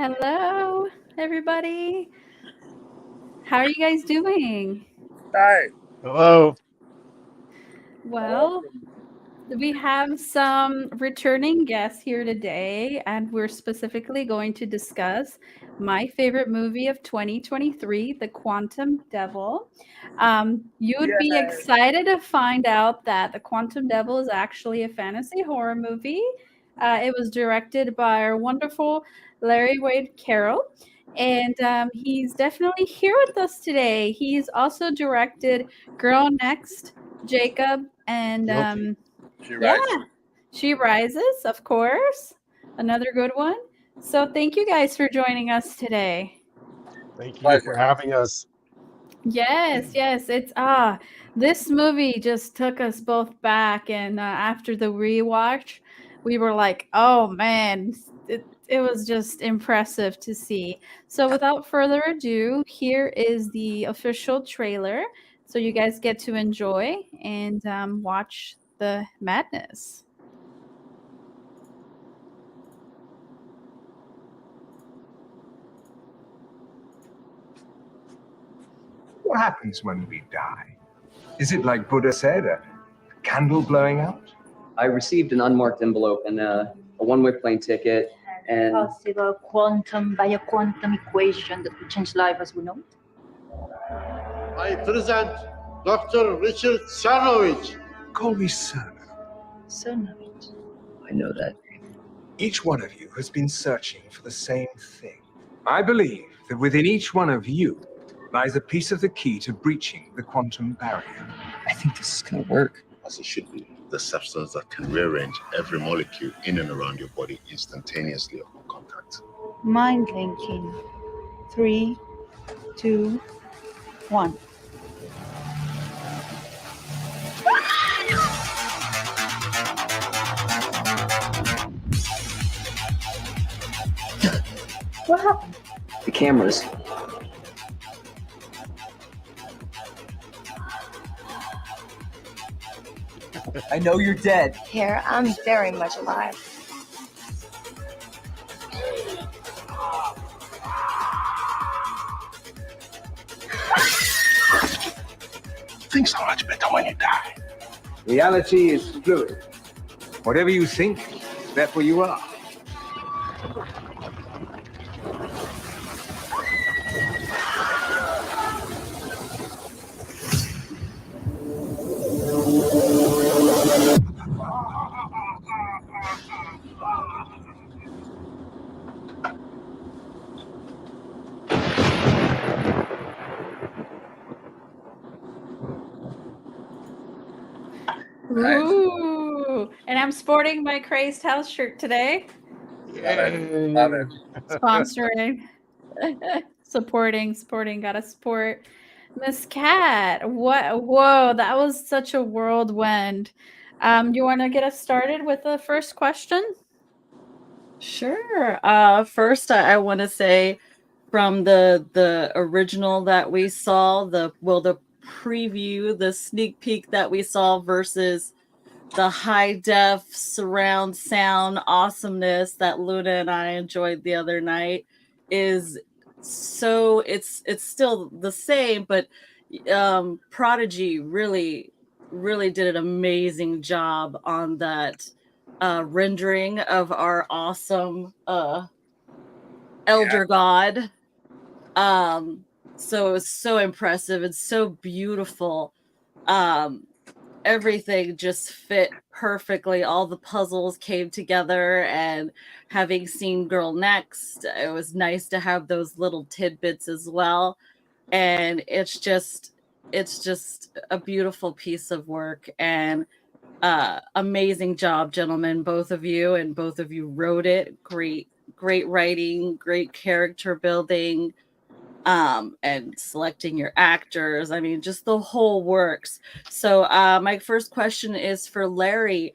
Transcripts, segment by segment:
Hello, everybody. How are you guys doing? Hi. Hello. Well, we have some returning guests here today, and we're specifically going to discuss my favorite movie of 2023, The Quantum Devil. You would be Yay. excited to find out that The Quantum Devil is actually a fantasy horror movie. It was directed by our wonderful Larry Wade Carroll, and he's definitely here with us today. He's also directed Girl Next, Jacob, and Guilty. She yeah, rises. She Rises, of course. Another good one. So thank you guys for joining us today. Thank you for Pleasure. having us. Yes, yes, it's this movie just took us both back, and after the rewatch, we were like, "Oh man, it was just impressive to see." So without further ado, here is the official trailer, so you guys get to enjoy and watch the madness. What happens when we die? Is it like Buddha said, a candle blowing out? I received an unmarked envelope and a one-way plane ticket and Possible quantum by a quantum equation that will change life as we know it. I present Dr. Richard Sarnovich. Call me Cerno. Cernovich. I know that. Each one of you has been searching for the same thing. I believe that within each one of you lies a piece of the key to breaching the quantum barrier. I think this is gonna work. As it should be, the substance that can rearrange every molecule in and around your body instantaneously upon contact. Mind linking. 3, 2, 1. What happened? The cameras. I know you're dead. Here, I'm very much alive. Things are much better when you die. Reality is fluid. Whatever you think, therefore you are. Ooh, and I'm sporting my Crazed House shirt today. Love it. Sponsoring, supporting. Gotta support Miss Cat. What? Whoa, that was such a whirlwind. You want to get us started with the first question? Sure. First, I want to say from the original that we saw, the preview, the sneak peek that we saw versus the high def surround sound awesomeness that Luna and I enjoyed the other night is so it's still the same, but Prodigy really did an amazing job on that rendering of our awesome elder god. So it was so impressive and so beautiful. Everything just fit perfectly. All the puzzles came together, and having seen Girl Next, it was nice to have those little tidbits as well. And it's just a beautiful piece of work, and amazing job, gentlemen, both of you, and both of you wrote it. Great writing, great character building, and selecting your actors. I mean, just the whole works. So my first question is for Larry.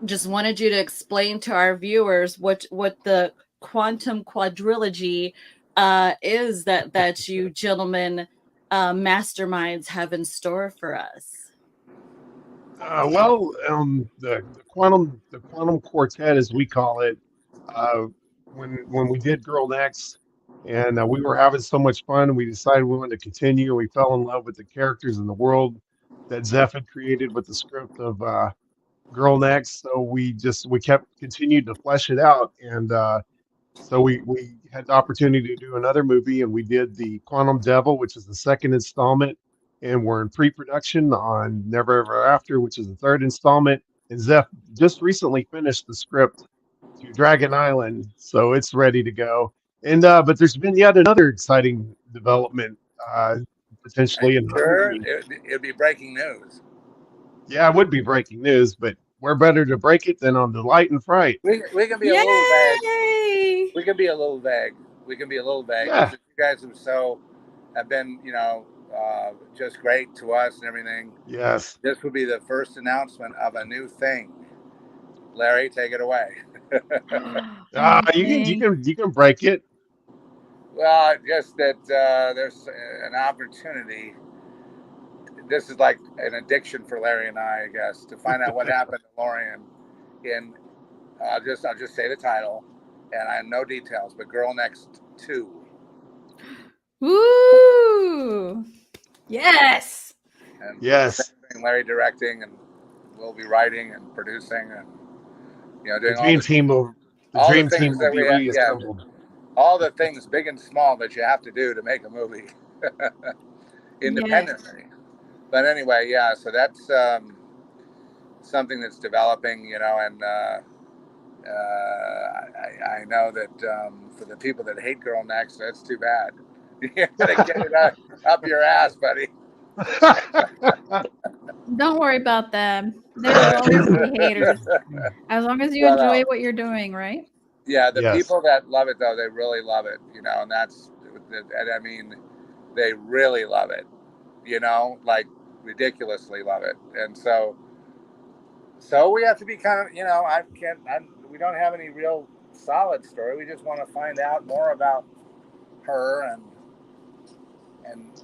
Just wanted you to explain to our viewers what the quantum quadrilogy is that you gentlemen masterminds have in store for us. The quantum quartet, as we call it, when we did Girl Next, and we were having so much fun, and we decided we wanted to continue. We fell in love with the characters and the world that Zeph had created with the script of Girl Next. So we kept continued to flesh it out, and so we had the opportunity to do another movie, and we did the Quantum Devil, which is the second installment, and we're in pre-production on Never Ever After, which is the third installment. And Zeph just recently finished the script to Dragon Island, so it's ready to go. And but there's been yet another exciting development, potentially in the Sure, movie. it'd be breaking news. Yeah, it would be breaking news, but we're better to break it than on Delight and Fright. We can be a little vague. Yay! We can be a little vague. We can be a little vague. Yeah. Since you guys have been, just great to us and everything. Yes. This would be the first announcement of a new thing. Larry, take it away. You can break it. Well, just that there's an opportunity. This is like an addiction for Larry and I guess, to find out what happened to Lorian. I'll just say the title, and I have no details. But Girl Next 2. Woo! Yes. And Yes. Larry directing, and we'll be writing and producing, and doing The dream team will be reassembled. all the things big and small that you have to do to make a movie independently. Yes. But anyway, yeah. So that's something that's developing, and I know that for the people that hate Girl Next, that's too bad. You gotta get it up your ass, buddy. Don't worry about them. There will always be haters. As long as you enjoy what you're doing, right? Yeah, the people that love it, though, they really love it, and I mean, they really love it, like ridiculously love it. And so we have to be kind of, we don't have any real solid story. We just want to find out more about her and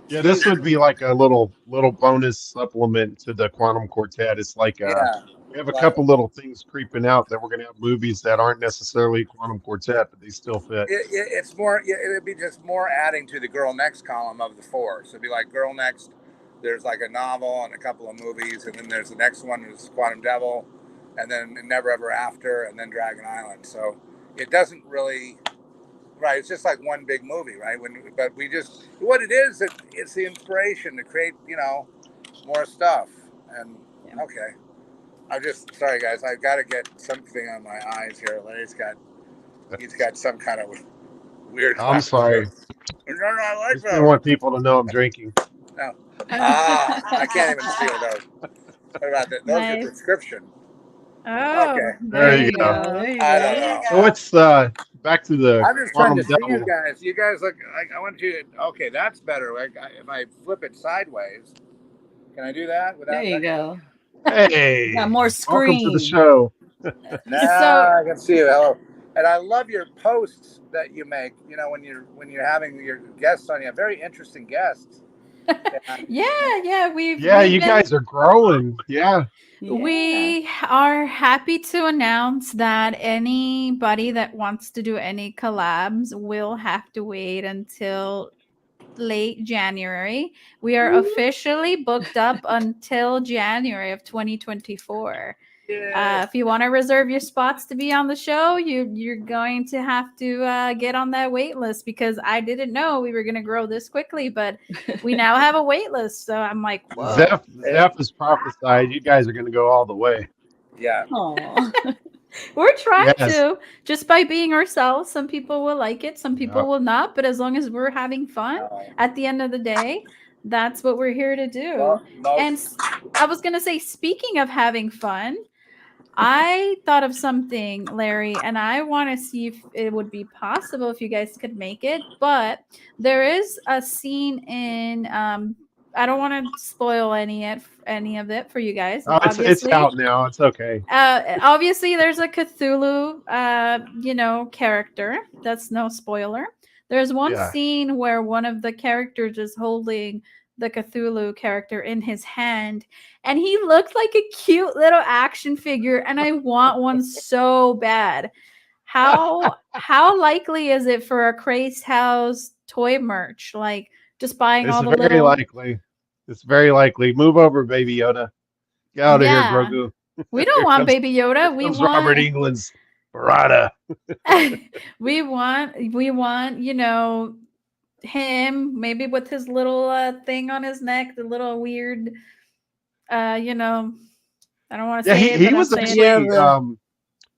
yeah, this would be like a little bonus supplement to the Quantum Quartet. It's like we have a couple little things creeping out that we're going to have movies that aren't necessarily Quantum Quartet, but they still fit. It's more. It'd be just more adding to the Girl Next column of the 4. So it'd be like Girl Next. There's like a novel and a couple of movies, and then there's the next one is Quantum Devil, and then Never Ever After, and then Dragon Island. So it doesn't really. Right, it's just like one big movie, right? But we just what it is, it's the inspiration to create, more stuff. And okay, I'm just sorry, guys. I've got to get something on my eyes here. Larry's got some kind of weird. I'm sorry. No, I like that. I want people to know I'm drinking. No, I can't even see those. What about that? Those are prescription. Oh, okay. There you go. I don't know. So it's back to the. I'm just trying to see you guys. You guys look. I want you. Okay, that's better. If I flip it sideways, can I do that? There you go. Hey, got more screen. Welcome to the show. I can see you. Hello. And I love your posts that you make. When you're having your guests on, you have very interesting guests. Yeah. You guys are growing. Yeah. We are happy to announce that anybody that wants to do any collabs will have to wait until late January. We are officially booked up until January of 2024. If you want to reserve your spots to be on the show, you're going to have to get on that wait list, because I didn't know we were going to grow this quickly, but we now have a wait list. So I'm like, whoa. Zeph has prophesied you guys are going to go all the way. Yeah. We're trying to, just by being ourselves. Some people will like it, some people will not, but as long as we're having fun at the end of the day, that's what we're here to do. And I was going to say, speaking of having fun, I thought of something, Larry, and I want to see if it would be possible if you guys could make it. But there is a scene in I don't want to spoil any of it for you guys. It's out now. It's okay. Obviously, there's a Cthulhu, character. That's no spoiler. There's one scene where one of the characters is holding the Cthulhu character in his hand, and he looked like a cute little action figure, and I want one so bad. how likely is it for a Craze House toy merch? Like just buying It's all the very little likely. It's very likely. Move over, Baby Yoda. Get out of here, yeah. Grogu. We don't Here want comes Baby here Yoda. We comes Robert want England's Barada. we want, you know, him maybe with his little thing on his neck, the little weird you know, I don't want to Yeah, say it, he but I'm was saying it. Yeah, actually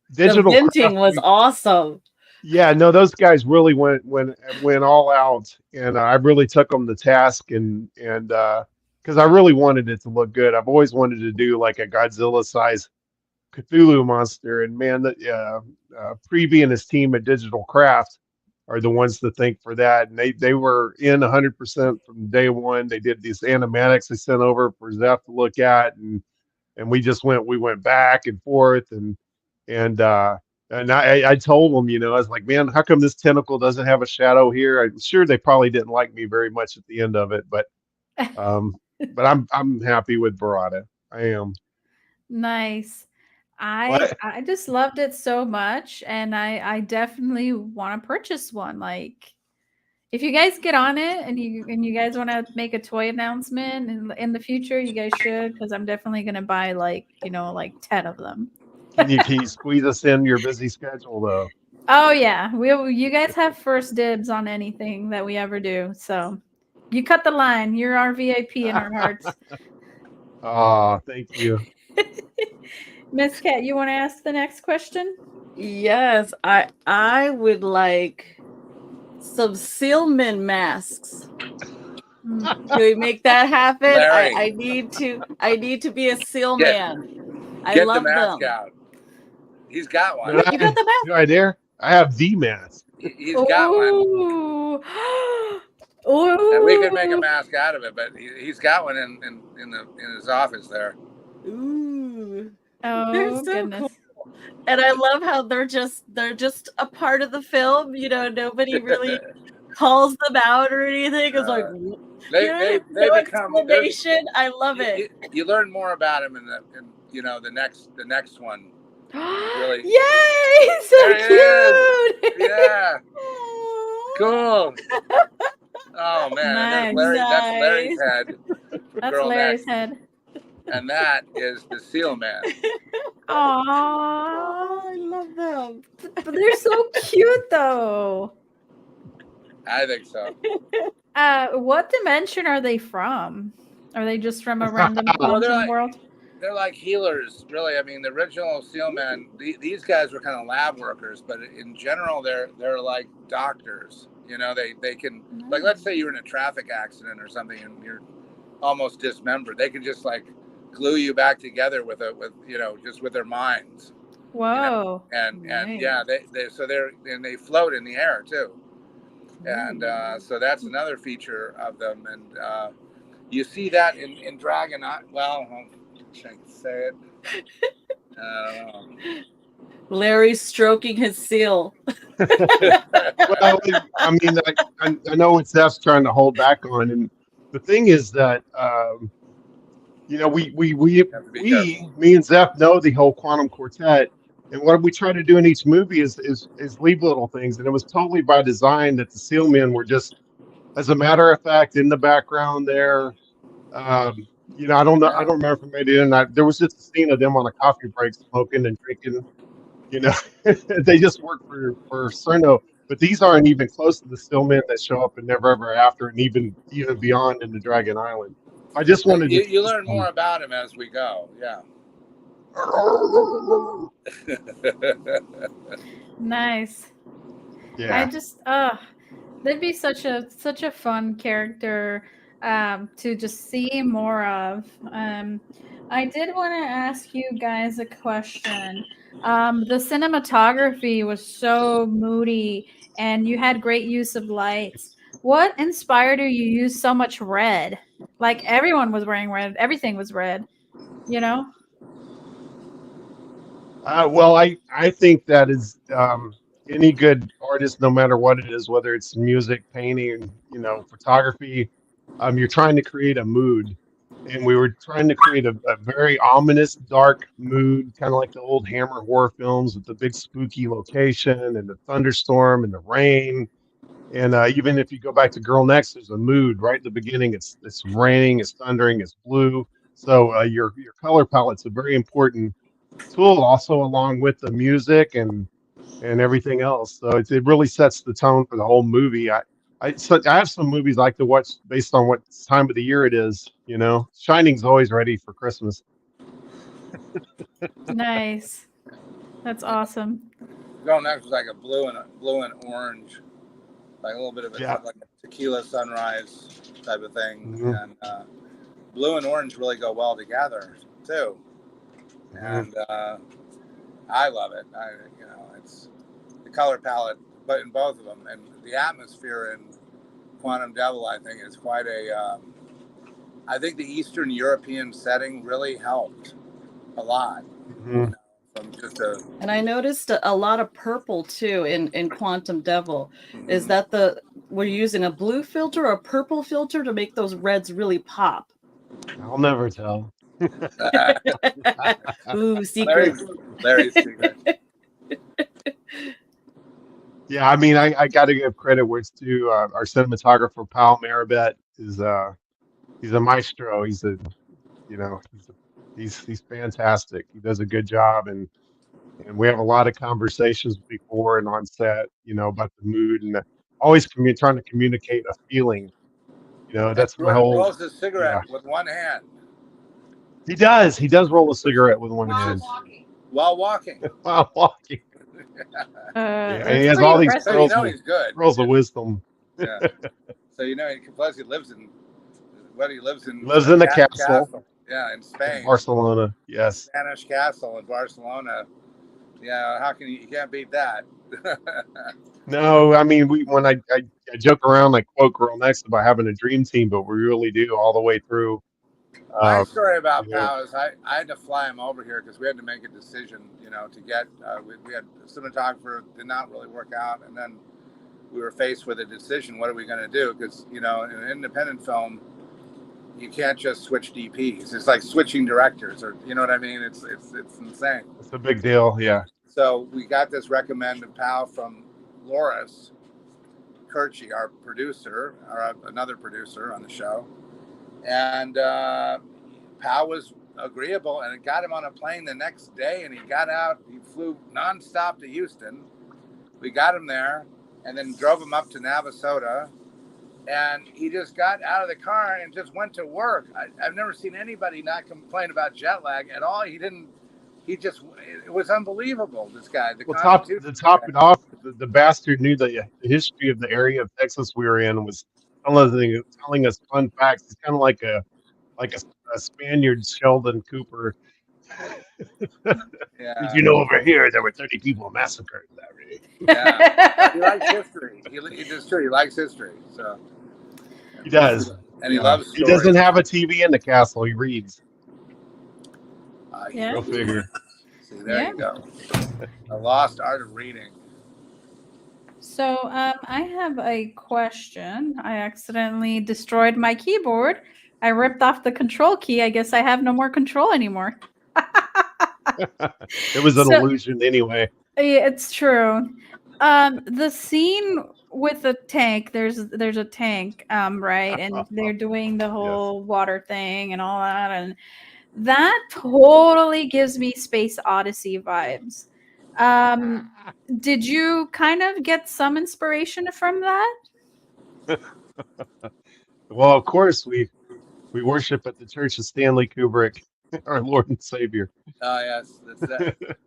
the digital venting craft. was awesome. Yeah, no, those guys really went all out, and I really took them to task, and because I really wanted it to look good. I've always wanted to do like a Godzilla size Cthulhu monster, and man, that Previe and his team at Digital Craft are the ones to thank for that. And they were in 100% from day one. They did these animatics they sent over for Zeph to look at, and we went back and forth, and I told them, you know, I was like, man, how come this tentacle doesn't have a shadow here? I'm sure they probably didn't like me very much at the end of it, um, but I'm happy with Barada. I am. Nice. What? I just loved it so much, and I definitely want to purchase one. Like, if you guys get on it and you guys want to make a toy announcement in the future, you guys should, because I'm definitely gonna buy like, you know, like 10 of them. Can you squeeze us in your busy schedule though? Oh yeah, you guys have first dibs on anything that we ever do. So you cut the line. You're our VIP in our hearts. Ah, thank you. Miss Cat, you want to ask the next question? Yes, I would like some Sealman masks. Can we make that happen? Larry, I need to be a Seal get Man. I get the love mask them. out. He's got one. Did You got the mask? do I dare? I have the mask. He's got one. Ooh. And we could make a Ooh. mask out of it, but he's got one in his office there. Ooh. Oh, They're so goodness. cool. And I love how they're just a part of the film. You know, nobody really calls them out or anything. It's like They no become explanation. I love it. You learn more about him in you know the next one. Really? Yay! So There he cute. Yeah. Cool. Oh man, and there's Larry. That's Larry's head. That's Girl Larry's next. head. And that is the Seal Man. Aww. I love them. But they're so cute though. I think so. What dimension are they from? Are they just from a random quantum world? They're like healers, really. I mean, the original Seal Men, these guys were kind of lab workers, but in general, they're like doctors. You know, they can, like, let's say you're in a traffic accident or something and you're almost dismembered. They can just like glue you back together with you know, just with their minds. Whoa. You know? And yeah, they float in the air too. And so that's another feature of them. And you see that in Dragon. Well, I can say it. I don't know. Larry stroking his seal. Well, I mean, I know what Zeph's trying to hold back on, and the thing is that you know, me and Zeph know the whole quantum quartet, and what we try to do in each movie is leave little things, and it was totally by design that the Seal Men were just, as a matter of fact, in the background there. You know, I don't remember from maybe there was just a scene of them on a coffee break smoking and drinking. You know, they just work for Cerno, but these aren't even close to the Still Men that show up in Never Ever After, and even beyond in the Dragon Island. I just wanted to. You learn more about him as we go. Yeah. Nice. Yeah. I just that'd be such a fun character to just see more of. I did want to ask you guys a question. The cinematography was so moody and you had great use of lights. What inspired you to use so much red? Like everyone was wearing red, everything was red, you know? Well, I think that is any good artist, no matter what it is, whether it's music, painting, you know, photography, you're trying to create a mood, and we were trying to create a very ominous, dark mood, kind of like the old Hammer horror films with the big spooky location and the thunderstorm and the rain. And even if you go back to Girl Next, there's a mood right at the beginning. It's raining, it's thundering, it's blue. So your color palette's a very important tool, also along with the music and everything else. So it really sets the tone for the whole movie. I have some movies I like to watch based on what time of the year it is. You know, Shining's always ready for Christmas. Nice. That's awesome. Girl Next was like a blue and orange, like a little bit of Yeah. like a tequila sunrise type of thing, Mhm. and blue and orange really go well together too. Mhm. And I love it. It's the color palette, but in both of them, and the atmosphere in Quantum Devil, I think, is quite a. I think the Eastern European setting really helped a lot. Mhm. From just a. And I noticed a lot of purple too in Quantum Devil. Is Mhm. that we're using a blue filter or a purple filter to make those reds really pop? I'll never tell. Ooh, secret. Larry's secret. Yeah, I mean, I got to give credit where it's due. Our cinematographer, Paul Marabet, is he's a maestro. He's a you know he's fantastic. He does a good job, and we have a lot of conversations before and on set, about the mood and always trying to communicate a feeling. And That's my whole. rolls his cigarette Yeah, with one hand. he does. He does roll a cigarette with one hand While walking. while walking. Yeah, and he That's has pretty all these So you impressive. know he's good. pearls of wisdom. Yeah. So plus he lives in He lives in a castle castle. Yeah, in in Spain. Barcelona. Yes. Spanish castle in Barcelona. Yeah, how can you can't beat that? No, I mean when I joke around, I quote Girl Next about having a dream team, but we really do all the way through. My Uh, story you about know, Pal is I had to fly him over here because we had to make a decision, to get we had a cinematographer, did not really work out, and then we were faced with a decision. What are we going to do? Because in an independent film, you can't just switch DPs. It's like switching directors, or you know what I mean. It's insane. it's a big deal. Yeah. So we got this recommended Pal from Loris Kirchi, our producer, or another producer on the show, and Pal was agreeable, and it got him on a plane the next day, and he got out. He flew nonstop to Houston. We got him there, and then drove him up to Navasota, and he just got out of the car and just went to work. I've never seen anybody not complain about jet lag at all. It was unbelievable. This guy, Well, to top it off, the bastard knew the history of the area of Texas we were in, and was telling us fun facts. It's kind of like a Spaniard Sheldon Cooper. Did you Yeah, know over here there were 30 people massacred, Larry? yeah. He likes history. It's true. He likes history. So He does. and he loves He stories. doesn't have a TV in the castle. He reads. Yeah. Go figure. See, there Yeah. you go. A lost art of reading. So, I have a question. I accidentally destroyed my keyboard. I ripped off the control key. I guess I have no more control anymore. It was an So- illusion anyway. Yeah, it's true. The scene with the tank, there's a tank, right? And they're doing the whole water thing and all that, and that totally gives me Space Odyssey vibes. Did you kind of get some inspiration from that? Well, of course we worship at the Church of Stanley Kubrick, our Lord and Savior. Oh yes,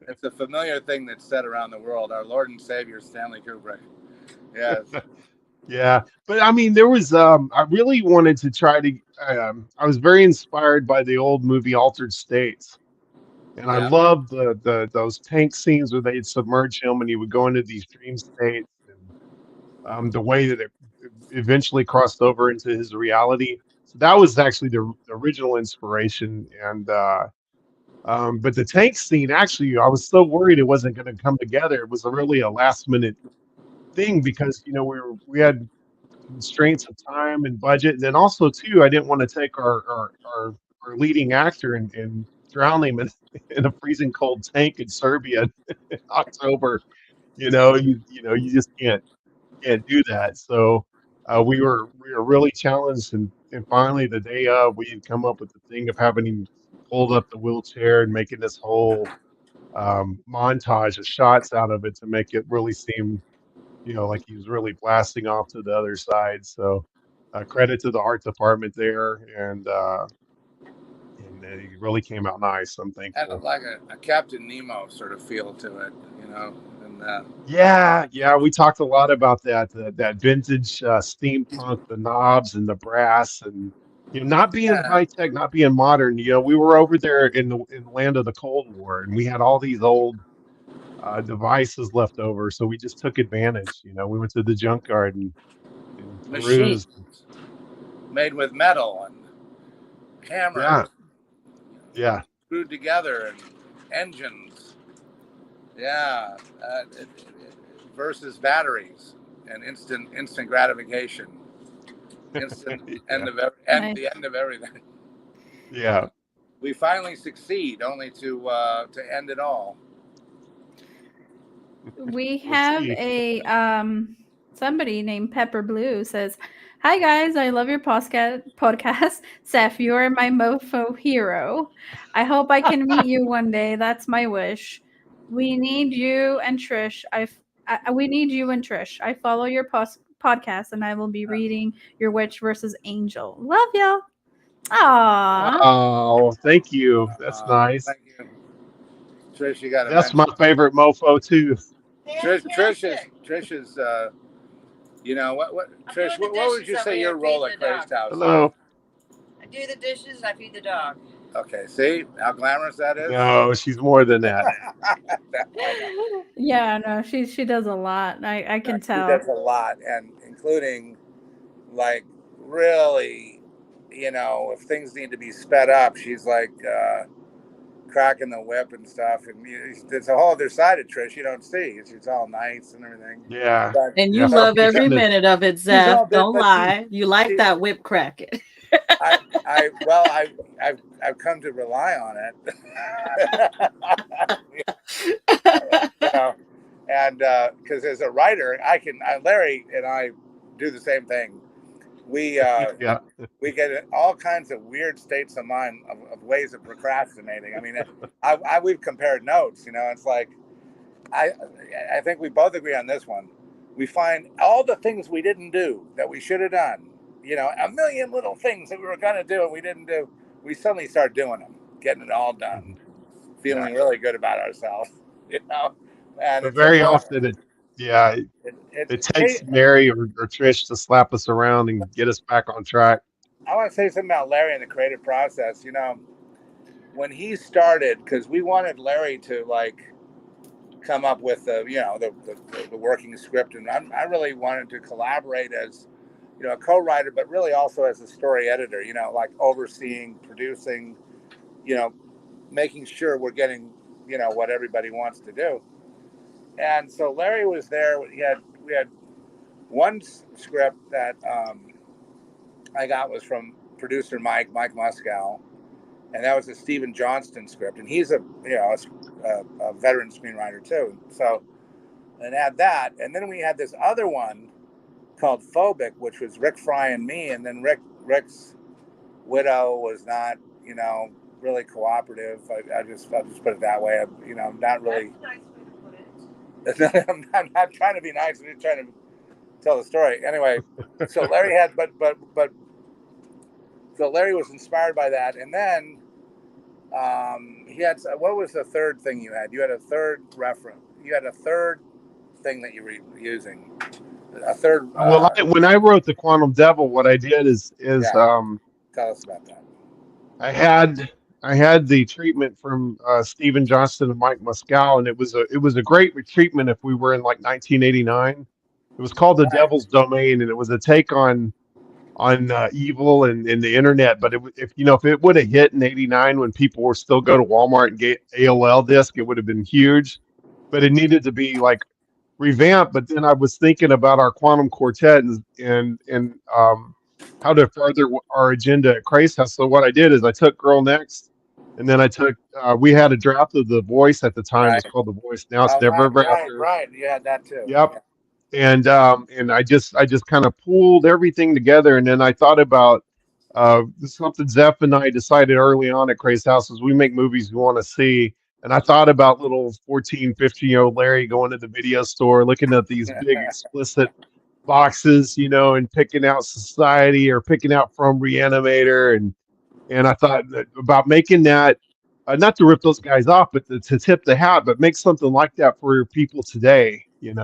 it's a familiar thing that's said around the world. Our Lord and Savior Stanley Kubrick. Yes. Yeah, but I mean, there was I really wanted to try to. I was very inspired by the old movie Altered States, and I Yeah. loved those tank scenes where they'd submerge him and he would go into these dream states, and the way that it eventually crossed over into his reality. So that was actually the original inspiration, and but the tank scene, actually, I was so worried it wasn't going to come together. It was really a last minute thing because we had constraints of time and budget, and then also too, I didn't want to take our leading actor and drown him in a freezing cold tank in Serbia in October. You just can't do that. So we were really challenged, and finally the day of, we had come up with the thing of having him hold up the wheelchair and making this whole montage of shots out of it to make it really seem, like he was really blasting off to the other side. So credit to the art department there, and it really came out nice. I'm Had thankful. like a Captain Nemo sort of feel to it, and Yeah, we talked a lot about that vintage steampunk, the knobs and the brass, and not being yeah, high tech, not being modern. We were over there in the land of the Cold War, and we had all these old devices left over, so we just took advantage. We went to the junkyard and machines perused. made with metal and hammers Yeah, yeah, screwed together and engines. Yeah, versus batteries and instant gratification, instant yeah, Nice. the end of everything. yeah. We finally succeed, only to end it all. We We'll have see. a somebody named Pepper Blue says, "Hi guys, I love your podcast. Seth, you are my mofo hero. I hope I can meet you one day. That's my wish. We need you and Trish. We need you and Trish. I follow your podcast, and I will be reading your Witch versus Angel. Love y'all. Aww. Oh, thank you. That's nice. Thank you, Trish. You got to That's my mention favorite mofo too. Trish is. What Trish? What would you say your role at Crazed House? Hello. I do the dishes. I feed the dog. Okay, see how glamorous that is. No, she's more than that. Yeah, no, she does a lot. I can She tell. does a lot, and including like really, if things need to be sped up, she's like cracking the whip and stuff. And there's a whole other side of Trish you don't see. She's all nice and everything. Yeah. But And you Yeah, love somebody every kinda minute of it, she's all Zeph. bit, Don't but lie. You like she- that whip cracking. I've come to rely on it. And because as a writer, Larry and I do the same thing. We yeah. we get in all kinds of weird states of mind of ways of procrastinating. I mean, we've compared notes. It's like I think we both agree on this one. We find all the things we didn't do that we should have done. A million little things that we were going to do and we didn't do. We suddenly start doing them, getting it all done, feeling really good about ourselves. And But it's very often it takes Mary or Trish to slap us around and get us back on track. I want to say something about Larry and the creative process. When he started, because we wanted Larry to come up with the working script, and I really wanted to collaborate as a co-writer, but really also as a story editor. Overseeing, producing, making sure we're getting what everybody wants to do. And so Larry was there. We had one script that I got was from producer Mike Muscal, and that was a Stephen Johnston script, and he's a veteran screenwriter too. So, and had that, and then we had this other one called Phobic, which was Rick Fry and me, and then Rick's widow was not really cooperative. I'll just put it that way. Not really. I'm not trying to be nice. I'm just trying to tell the story. Anyway, so Larry had, so Larry was inspired by that, and then he had. What was the third thing you had? You had a third reference. You had a third thing that you were using. A third. Well, when I wrote The Quantum Devil, what I did is tell us about that. I had the treatment from Stephen Johnston and Mike Muscal, and it was a great treatment. If we were in like 1989, it was called The Devil's Domain, and it was a take on evil and the internet. But if it would have hit in '89 when people were still go to Walmart and get AOL disc, it would have been huge. But it needed to be revamped. But then I was thinking about our Quantum Quartet and how to further our agenda at Christ House. So what I did is I took Girl Next, and then I took we had a draft of The Voice at the time. It was Right. called The Voice. Now it's Oh, Never right, Ever right, After. right. You had that too. Yep. And I just kind of pulled everything together, and then I thought about something Zeph and I decided early on at Crazy House is we make movies we want to see. And I thought about little 14, 15-year-old Larry going to the video store, looking at these big explicit boxes, and picking out Society or picking out From Reanimator. And I thought about making that, not to rip those guys off, but to tip the hat, but make something like that for people today, in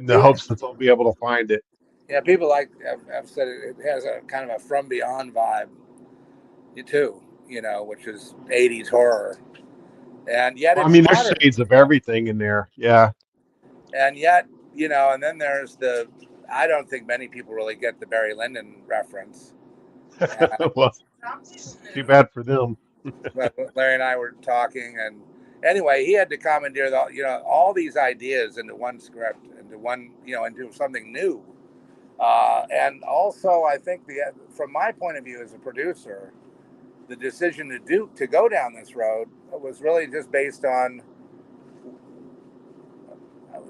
the hopes that they'll be able to find it. Yeah, people have said it has a kind of a From Beyond vibe, too, which is 80s horror. And yet Well, I it's mean, there's modern. shades of everything in there. Yeah. And yet, and then there's I don't think many people really get the Barry Lyndon reference. Well, too bad for them. But Larry and I were talking, and anyway, he had to commandeer all these ideas into one script, into something new. And also, I think from my point of view as a producer, the decision to go down this road was really just based on,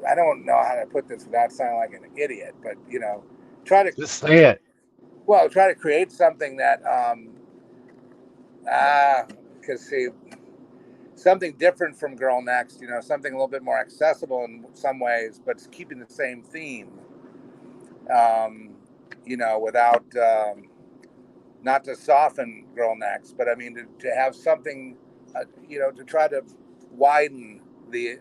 I don't know how to put this without sounding like an idiot, but try to just say it. Well, try to create something that something different from Girl Next, something a little bit more accessible in some ways, but keeping the same theme. Without not to soften Girl Next, but I mean to have something, to try to widen the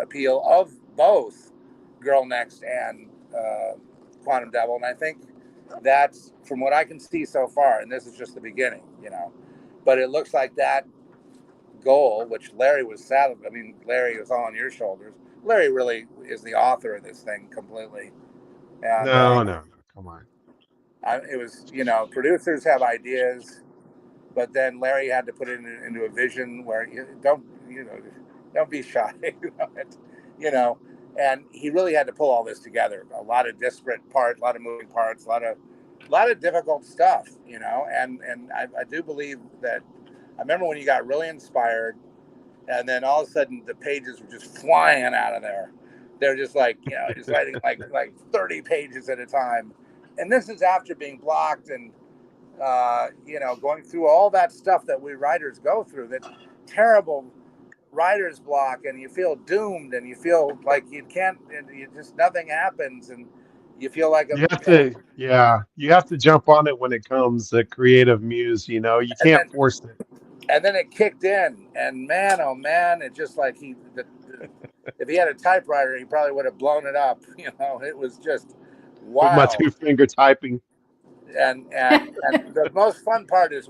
appeal of both Girl Next and Quantum Devil. And I think that's, from what I can see so far, and this is just the beginning, but it looks like that goal, which Larry was saddled. I mean, Larry was all on your shoulders. Larry really is the author of this thing completely. And, no, come on. It was, producers have ideas, but then Larry had to put it into a vision where don't be shy, and he really had to pull all this together. A lot of disparate parts, a lot of moving parts, a lot of difficult stuff, and I do believe that. I remember when you got really inspired, and then all of a sudden the pages were just flying out of there. They're just like, just writing like 30 pages at a time. And this is after being blocked and, going through all that stuff that we writers go through, that terrible writer's block, and you feel doomed, and you feel like you can't, and nothing happens, and you feel like you have to jump on it when it comes, the creative muse, you can't force it. And then it kicked in, and man, oh man, it just like if he had a typewriter, he probably would have blown it up. It was just With my wild. 2-finger typing. And the most fun part is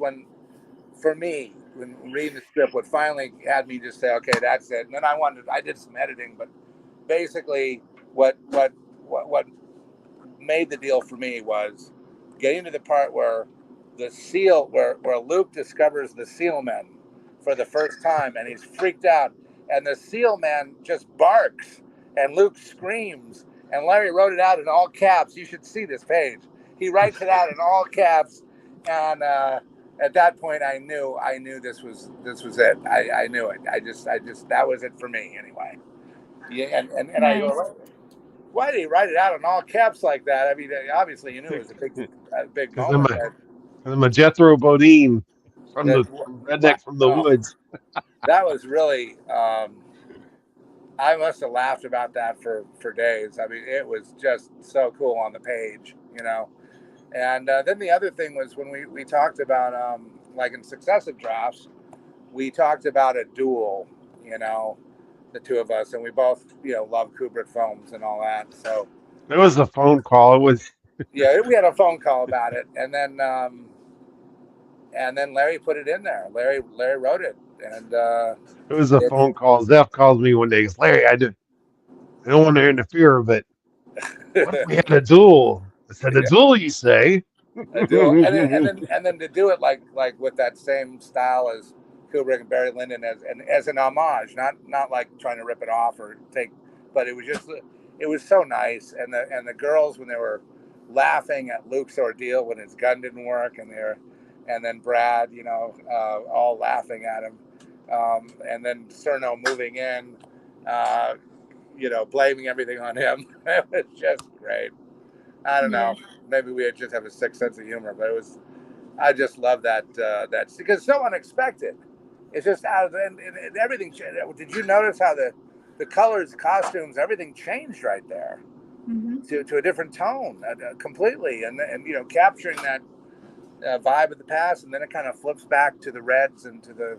for me, when reading the script, what finally had me just say, okay, that's it. And then I did some editing, but basically what made the deal for me was getting to the part where where Luke discovers the seal men for the first time, and he's freaked out, and the seal man just barks, and Luke screams, and Larry wrote it out in all caps. You should see this page. He writes it out in all caps, and at that point I knew this was it. I knew it. I just that was it for me anyway. Yeah, and nice. I go, why did he write it out in all caps like that? I mean, obviously you knew it was a big moment. I'm a Jethro Bodine from Redneck from the Woods. That was really, I must have laughed about that for days. I mean, it was just so cool on the page, And then the other thing was when we talked about, like in successive drafts, we talked about a duel, the two of us, and we both, love Kubrick films and all that. So it was a phone call. It was. Yeah, we had a phone call about it, and then Larry put it in there. Larry wrote it, and it was a phone call. Zeph calls me one day. He goes, Larry, I don't want to interfere, but what if we had a duel? I said, a duel, you say? A duel, and then to do it like with that same style as Kubrick and Barry Lyndon as an homage, not like trying to rip it off or take, but it was so nice, and the girls when they were laughing at Luke's ordeal when his gun didn't work, and then Brad, all laughing at him, and then Cerno moving in, blaming everything on him. It was just great. I don't know. Maybe we just have a sick sense of humor, but I just love that because it's so unexpected. It's just and everything changed. Did you notice how the colors, costumes, everything changed right there to a different tone completely, and capturing that vibe of the past, and then it kind of flips back to the reds and to the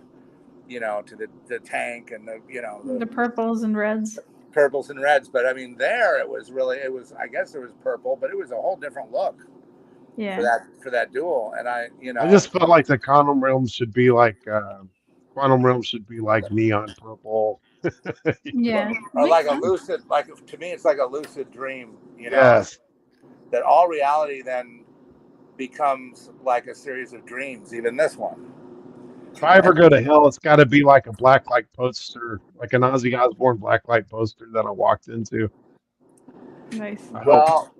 to the tank and the purples and reds. Purples and reds, but I mean, it was I guess it was purple, but it was a whole different look. Yeah. For that duel, and I just felt like the quantum realm should be like neon purple. Yeah. Or like a lucid, to me, it's like a lucid dream. Yes. That all reality then becomes like a series of dreams. Even this one. If I ever go to hell, it's got to be like a blacklight poster, like an Ozzy Osbourne blacklight poster that I walked into. Nice. Well,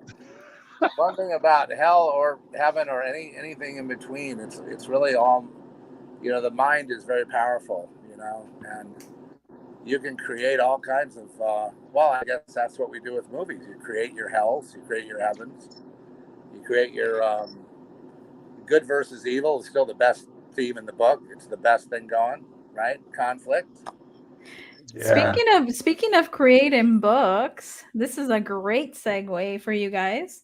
one thing about hell or heaven or anything in between, it's really all, the mind is very powerful, and you can create all kinds of, I guess that's what we do with movies. You create your hells, you create your heavens, you create your good versus evil is still the best theme in the book. It's the best thing going, right? Conflict. Yeah. Speaking of creating books, this is a great segue for you guys.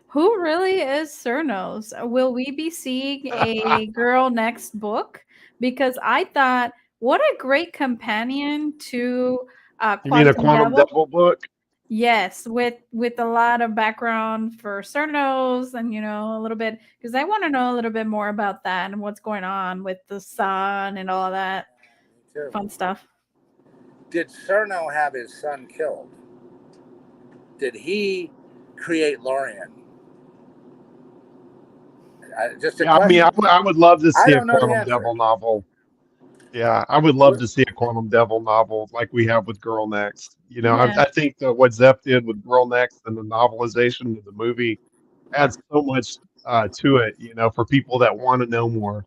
Who really is Cernos? Will we be seeing a Girl Next book? Because I thought, what a great companion to You mean a Quantum Devil book? Yes, with a lot of background for Cernos and a little bit, because I want to know a little bit more about that and what's going on with the sun and all that fun stuff. Did Cerno have his son killed? Did he create Lorien? I would love to see a Quantum Devil novel. Yeah, I would love to see a Quantum Devil novel like we have with Girl Next. I think that what Zeph did with Girl Next and the novelization of the movie adds so much to it, for people that want to know more.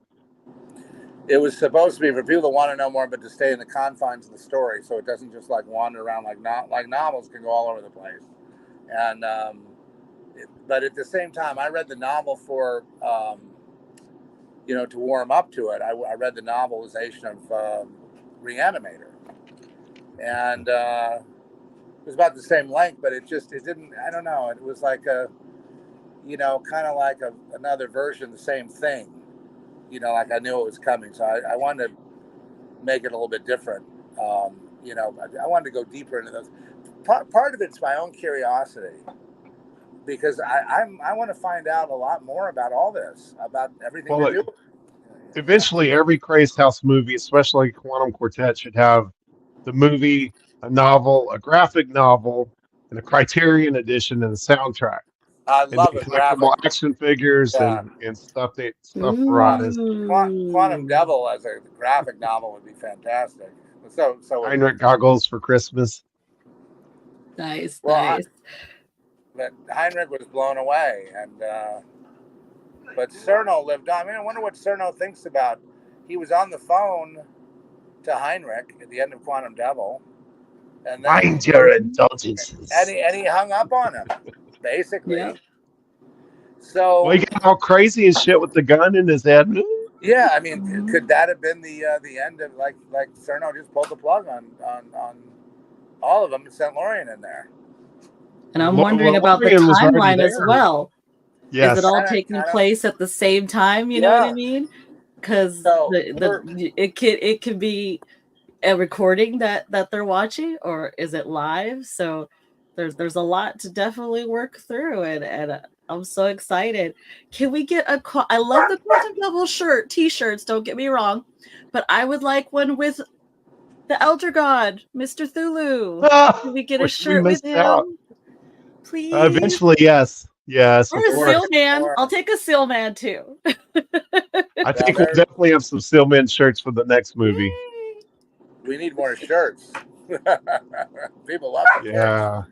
It was supposed to be for people that want to know more, but to stay in the confines of the story, so it doesn't just wander around like novels can go all over the place. And but at the same time, I read the novel for to warm up to it. I read the novelization of Reanimator, and it was about the same length, but it didn't. I don't know. It was like a kind of like another version of the same thing. Like I knew it was coming, so I wanted to make it a little bit different. I wanted to go deeper into those. Part of it's my own curiosity, because I want to find out a lot more about all this, about everything to do. Eventually, every Crazed House movie, especially Quantum Quartet, should have the movie, a novel, a graphic novel, and a Criterion edition and a soundtrack. I love it. Collectible action figures and stuff for artists. Quantum Devil as a graphic novel would be fantastic. So Heinrich goggles for Christmas. Nice. But Heinrich was blown away, and but Cerno lived on. I mean, I wonder what Cerno thinks about. He was on the phone to Heinrich at the end of Quantum Devil, and then mind your indulgences. And he hung up on him, basically. Yeah. So he got all crazy and shit with the gun in his head. Yeah, I mean, could that have been the end of like Cerno just pulled the plug on all of them and sent Lorien in there? And I'm wondering about the timeline as well. Yes. Is it all taking place at the same time? You know what I mean? Because it could be a recording that they're watching, or is it live? So there's a lot to definitely work through, and I'm so excited. Can we get I love the Quantum Devil t-shirts, don't get me wrong, but I would like one with the Elder God, Mr. Thulu. Can we get a shirt with him? Please. Eventually, yes. Yes. Or a Seal Man. I'll take a Seal Man too. I think we'll definitely have some Seal Man shirts for the next movie. We need more shirts. People love them. Yeah.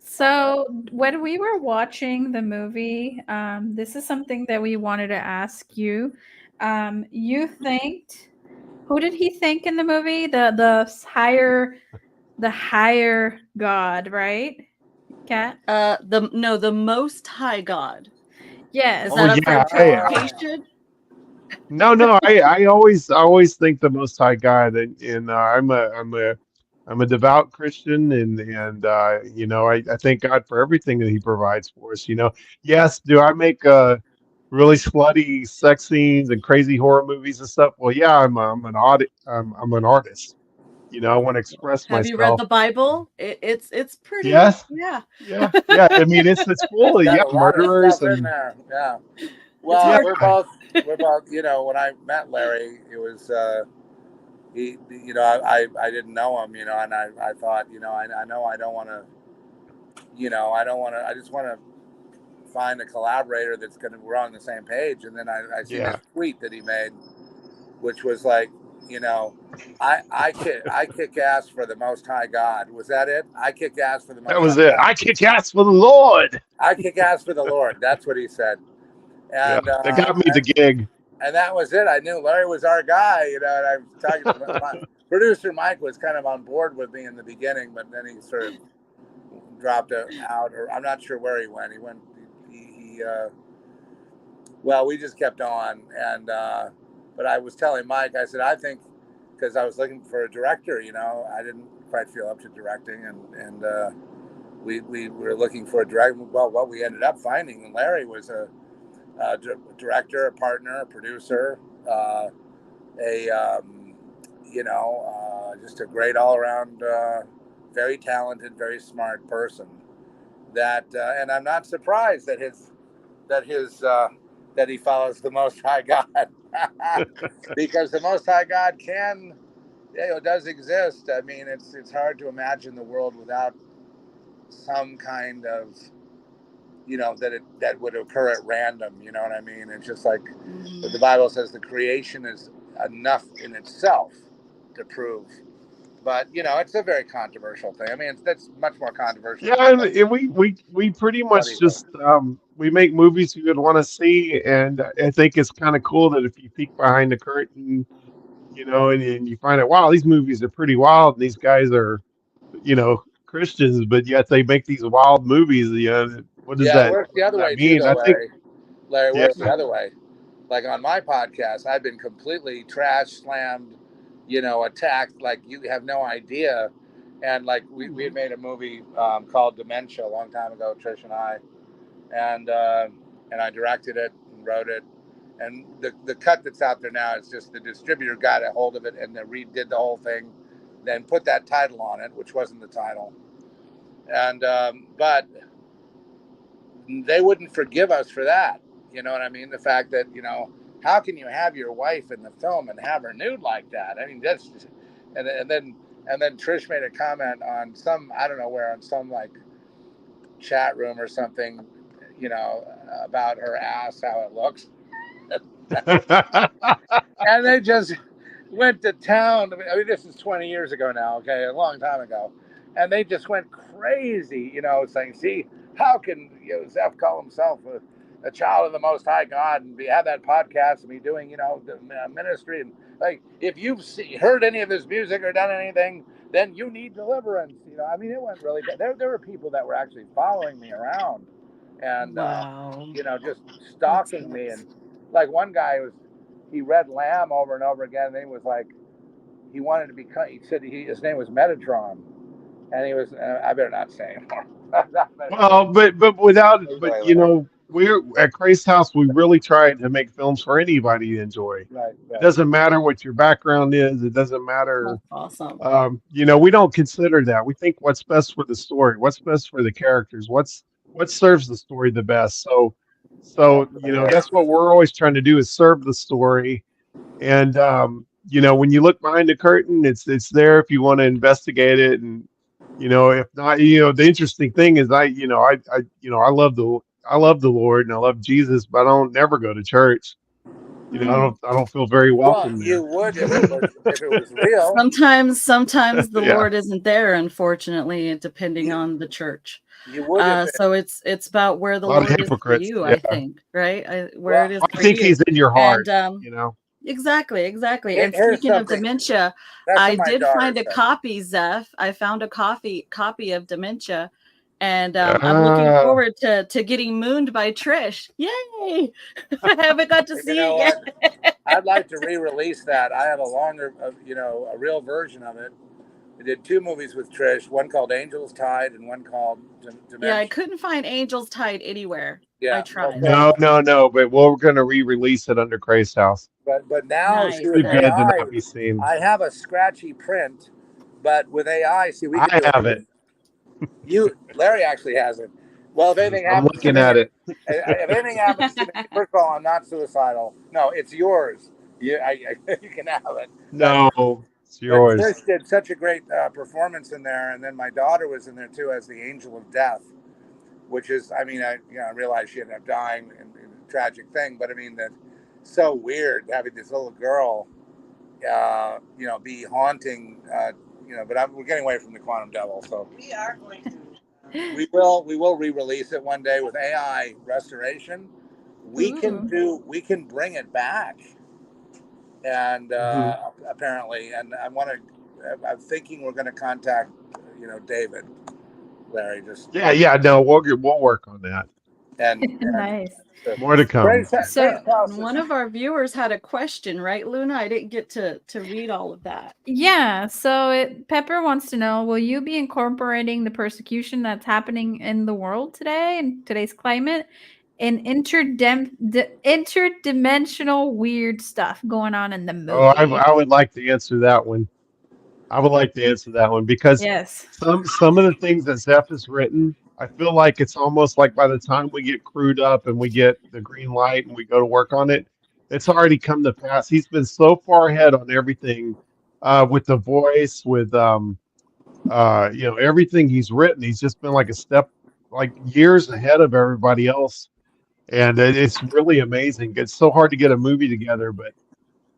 So when we were watching the movie, this is something that we wanted to ask you. You thanked who did he thank in the movie? The higher God, right? Cat? The Most High God. Yes. Is Oh that up for yeah, interpretation? no. I always think the Most High God, and I'm a devout Christian, and I thank God for everything that He provides for us. Yes, do I make really slutty sex scenes and crazy horror movies and stuff? Well, yeah, I'm an artist. I want to express Have you read myself. the Bible? It's pretty, Yes, yeah. yeah. I mean, it's full It's of got a lot of murderers stuff in and there. Yeah. It's Well, yeah. hard. we're both. When I met Larry, it was he. I didn't know him. And I thought, I know I don't want to. I don't want to. I just want to find a collaborator that's going to we're on the same page. And then I seen this Yeah, tweet that he made, which was like, I kick ass for the Most High God. Was that it? I kick ass for the that Most High was it. God. I kick ass for the Lord. I kick ass for the Lord. That's what he said. Yeah, And that got me the gig. and that was it. I knew Larry was our guy, and I was talking to my producer Mike was kind of on board with me in the beginning, but then he sort of dropped out, or I'm not sure where he went. Well, we just kept on, and but I was telling Mike, I said, I think, because I was looking for a director, I didn't quite feel up to directing, and we were looking for a director. Well, what we ended up finding, Larry was a director, a partner, a producer, a just a great all-around, very talented, very smart person. And I'm not surprised that he follows the Most High God, because the Most High God does exist. I mean, it's hard to imagine the world without some kind of that would occur at random. You know what I mean? It's just like the Bible says, the creation is enough in itself to prove. But it's a very controversial thing. I mean, that's much more controversial Yeah, than and we pretty much bloody. just we make movies you would want to see, and I think it's kind of cool that if you peek behind the curtain, and you find out, wow, these movies are pretty wild, and these guys are, Christians, but yet they make these wild movies. What does Yeah, it that works the what does other that way too, mean? though, I think, Larry. Larry, it yeah, works the other way. Like on my podcast, I've been completely trash slammed, attacked like you have no idea. And like we had made a movie called Dementia a long time ago, Trish and I, and I directed it and wrote it. And the cut that's out there now is just the distributor got a hold of it and then redid the whole thing, then put that title on it, which wasn't the title. And but they wouldn't forgive us for that. You know what I mean? The fact that, how can you have your wife in the film and have her nude like that? I mean, that's just, and then Trish made a comment on I don't know where, on some like chat room or something, about her ass, how it looks. And they just went to town. I mean, this is 20 years ago now, okay, a long time ago. And they just went crazy, saying, see, how can Zeph call himself a child of the Most High God and have that podcast and be doing, the ministry? And like, if you've heard any of his music or done anything, then you need deliverance. I mean, it went really bad. There were people that were actually following me around and, Wow. just stalking me. And like one guy he read Lamb over and over again, and he was like, he wanted to become. He said his name was Metatron, and he was. I better not say anymore. well, we're at Christ's House. We really try to make films for anybody to enjoy. Right. It doesn't matter what your background is. It doesn't matter. That's awesome. We don't consider that. We think what's best for the story, what's best for the characters, what serves the story the best. So that's what we're always trying to do, is serve the story. And when you look behind the curtain, it's there if you want to investigate it. And if not, the interesting thing is I love the Lord and I love Jesus, but I don't never go to church. You know, I don't feel very Well, welcome there. you would if it was real. Sometimes the Yeah. Lord isn't there, unfortunately, depending on the church. You would if it, So it's about where the A lot of Lord is for hypocrites. you, Yeah. I think, right? Where well, it is I for think you. he's in your And heart, you know. exactly. And here's speaking of something. dementia, That's I what my did daughter find a said. copy, Zeph. I found a copy of Dementia, and I'm looking Ah. forward to getting mooned by Trish. Yay! I haven't got to You see know it what? yet. I'd like to re-release that. I have a longer, a real version of it. We did 2 movies with Trish, one called Angels Tide and one called Dementia. Yeah, I couldn't find Angels Tide anywhere. Yeah, I tried. No, but we're going to re-release it under Christ's house. But now, Nice, see, with Too bad to AI, not be seen. I have a scratchy print, but with AI, see, we I could do have it. it. Larry actually has it. Well, if anything I'm happens to looking me, at it. if anything happens to me, first of all, I'm not suicidal. No, it's yours. You can have it. No, it's But yours. Trish did such a great performance in there, and then my daughter was in there too as the angel of death, which is, I mean, I realized she ended up dying in a tragic thing, but I mean that so weird having this little girl, be haunting, But we're getting away from the Quantum Devil, so We are going to. we will re-release it one day with AI restoration. We can bring it back, and apparently, and I'm thinking we're going to contact, David, Larry, just Yeah. No, we'll work on that. and Nice. More to come. So one of our viewers had a question, right, Luna? I didn't get to read all of that. Yeah, so Pepper wants to know, will you be incorporating the persecution that's happening in the world today, in today's climate, and interdimensional weird stuff going on in the Oh, movie? I would like to answer that one. I would like to answer that one because Yes. some of the things that Zeph has written, I feel like it's almost like by the time we get crewed up and we get the green light and we go to work on it, it's already come to pass. He's been so far ahead on everything, with the voice, with everything he's written. He's just been like a step, like years ahead of everybody else, and it's really amazing. It's so hard to get a movie together, but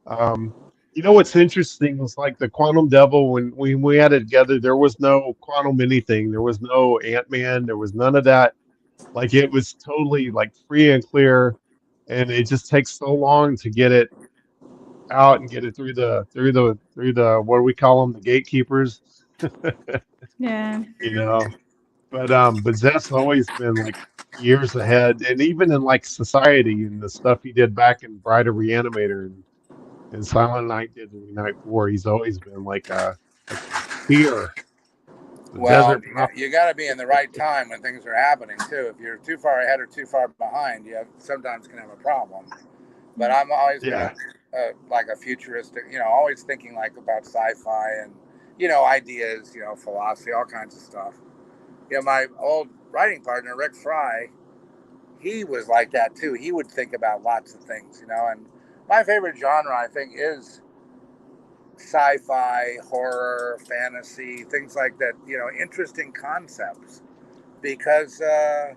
um, what's interesting was like the Quantum Devil, when we had it together, there was no quantum anything. There was no Ant-Man. There was none of that. Like it was totally like free and clear, and it just takes so long to get it out and get it through the what do we call them, the gatekeepers. Yeah. you know. But Zeph's always been like years ahead, and even in like Society and the stuff he did back in Bride of Reanimator and Silent Night did in Night 4, he's always been like a seer, the Well, desert prophet. you got to be in the right time when things are happening too. If you're too far ahead or too far behind, you sometimes can have a problem. But I'm always been like a futuristic, always thinking like about sci-fi and ideas, philosophy, all kinds of stuff. My old writing partner Rick Fry, he was like that too. He would think about lots of things, and my favorite genre, I think, is sci-fi, horror, fantasy, things like that, interesting concepts because they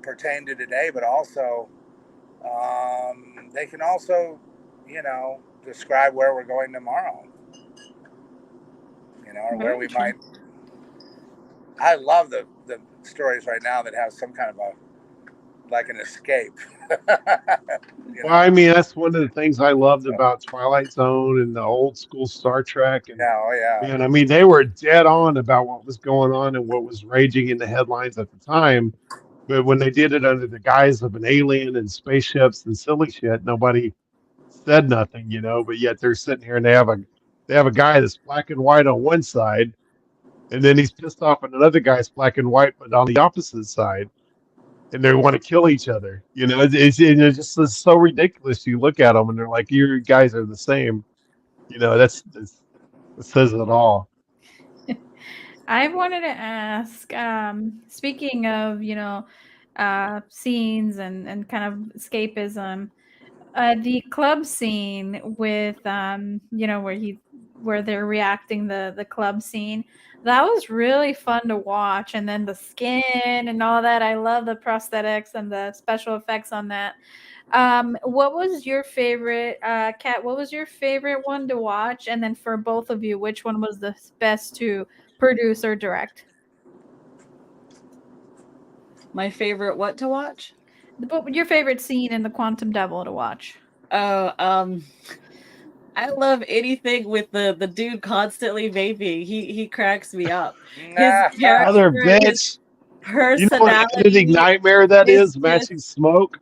pertain to today, but also they can also describe where we're going tomorrow, or where we might. I love the stories right now that have some kind of an escape. Well, I mean, that's one of the things I loved about Twilight Zone and the old school Star Trek. And man, I mean, they were dead on about what was going on and what was raging in the headlines at the time. But when they did it under the guise of an alien and spaceships and silly shit, nobody said nothing, But yet they're sitting here and they have a guy that's black and white on one side, and then he's pissed off at another guy's black and white, but on the opposite side, and they want to kill each other. It's just so ridiculous. You look at them and they're like, "You guys are the same." That says it all. I wanted to ask, speaking of, scenes and kind of escapism, the club scene with, where they're reacting, the club scene, that was really fun to watch. And then the skin and all that. I love the prosthetics and the special effects on that. What was your favorite, Kat? What was your favorite one to watch? And then for both of you, which one was the best to produce or direct? My favorite what to watch? Your favorite scene in The Quantum Devil to watch? Oh, I love anything with the dude constantly vaping. He cracks me up. His Other character, his bitch. You know what editing personality nightmare that is is? Matching smoke.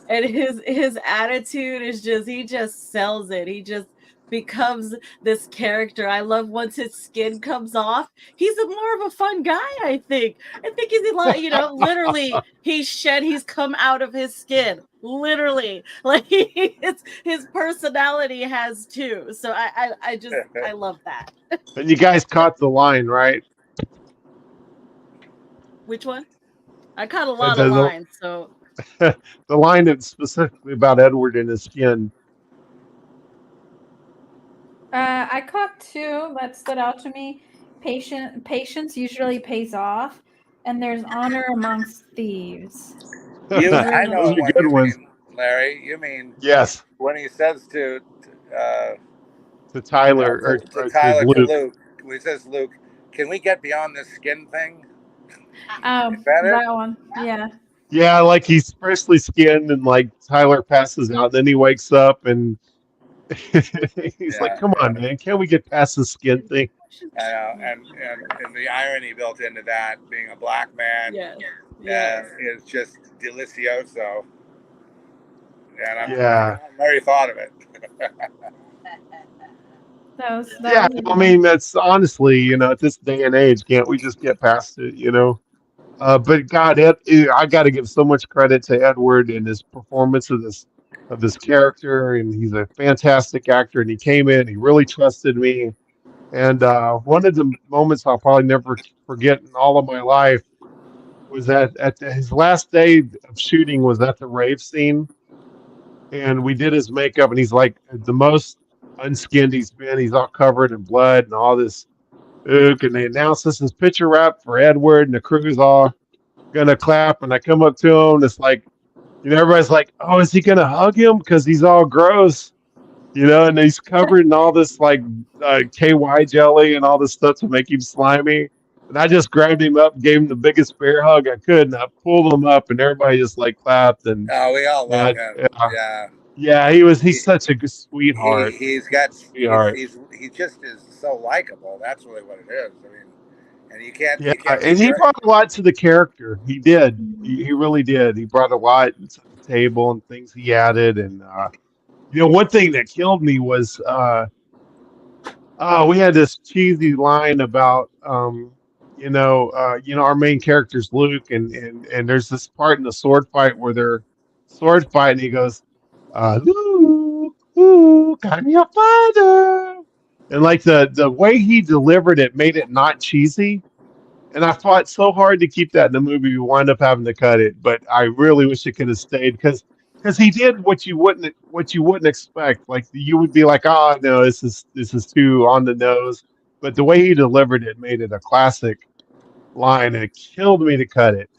and his attitude is just he just sells it. He just becomes this character. I love once his skin comes off. He's more of a fun guy, I think. I think he's a lot, literally he's come out of his skin. Literally. Like his personality has too. So I love that. And you guys caught the line, right? Which one? I caught a lot of lines, so the line that's specifically about Edward and his skin. I caught two that stood out to me. Patience usually pays off, and there's honor amongst thieves. I know Those are what good you ones. mean, Larry. You mean yes when he says to Tyler to Tyler to Luke. to Luke, when he says, "Luke, can we get beyond this skin thing?" Oh, that one, yeah. Yeah, like he's freshly skinned, and like Tyler passes out, then he wakes up, and he's like, "Come on, man, can't we get past the skin thing?" And the irony built into that, being a black man, is just delicioso. And I'm very thought of it. That I mean, that's honestly, at this day and age, can't we just get past it, But God, I got to give so much credit to Edward and his performance of this character, and he's a fantastic actor. And he came in, he really trusted me, and one of the moments I'll probably never forget in all of my life was that his last day of shooting was at the rave scene, and we did his makeup, and he's like the most unskinned he's been. He's all covered in blood and all this. And they announced this is picture wrap for Edward, and the crew's all gonna clap, and I come up to him, and it's like, everybody's like, "Oh, is he gonna hug him? Because he's all gross, and he's covered in all this like KY jelly and all this stuff to make him slimy." And I just grabbed him up, gave him the biggest bear hug I could, and I pulled him up, and everybody just like clapped. And we all love him. Yeah, he's such a good sweetheart. He just is so likable. That's really what it is. I mean, and you can't. And he brought a lot to the character. He did. He really did. He brought a lot to the table and things he added. And one thing that killed me was we had this cheesy line about our main character's Luke, and there's this part in the sword fight where they're sword fighting. He goes, Luke, I'm your father. And like the way he delivered it made it not cheesy. And I fought so hard to keep that in the movie. We wound up having to cut it, but I really wish it could have stayed because he did what you wouldn't expect. Like you would be like, "Oh no, this is too on the nose," but the way he delivered it made it a classic line. And it killed me to cut it.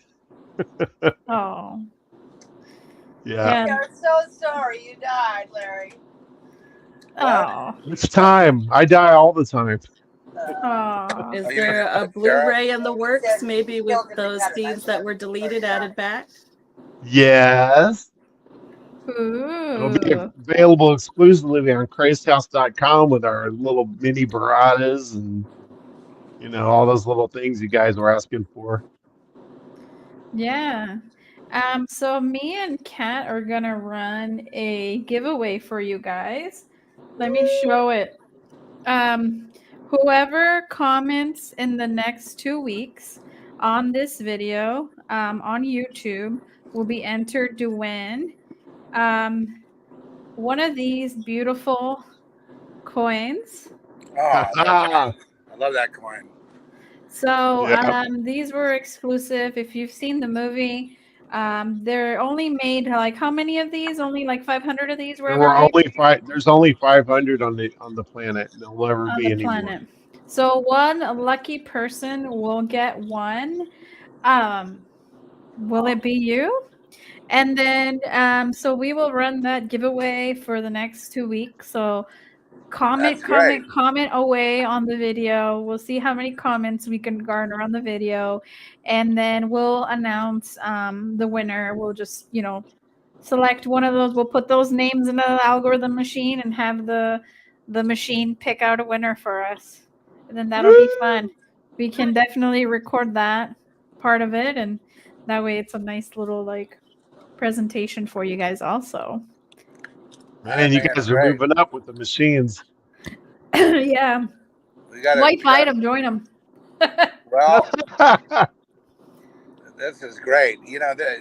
Oh. Yeah. We are so sorry you died, Larry. Oh. It's time. I die all the time. Is there a Blu-ray in the works, maybe with those scenes that were deleted added back? Yes. Ooh. It'll be available exclusively on crazedhouse.com with our little mini baratas and all those little things you guys were asking for. Yeah. So me and Kat are gonna run a giveaway for you guys. Let me show it. Whoever comments in the next 2 weeks on this video on YouTube will be entered to win one of these beautiful coins. Oh, I love that coin. So these were exclusive. If you've seen the movie, they're only made like how many of these? Only like 500 of these were ever made? There's only 500 on the planet. There'll never be any more. So one lucky person will get one. Will it be you? And then, so we will run that giveaway for the next 2 weeks. So comment, That's great. comment away on the video. We'll see how many comments we can garner on the video, and then we'll announce the winner. We'll just, select one of those. We'll put those names into the algorithm machine and have the machine pick out a winner for us. And then that'll be fun. We can definitely record that part of it, and that way it's a nice little presentation for you guys also. Man, you guys are moving up with the machines. Yeah. Why fight them? Join them. Well, this is great.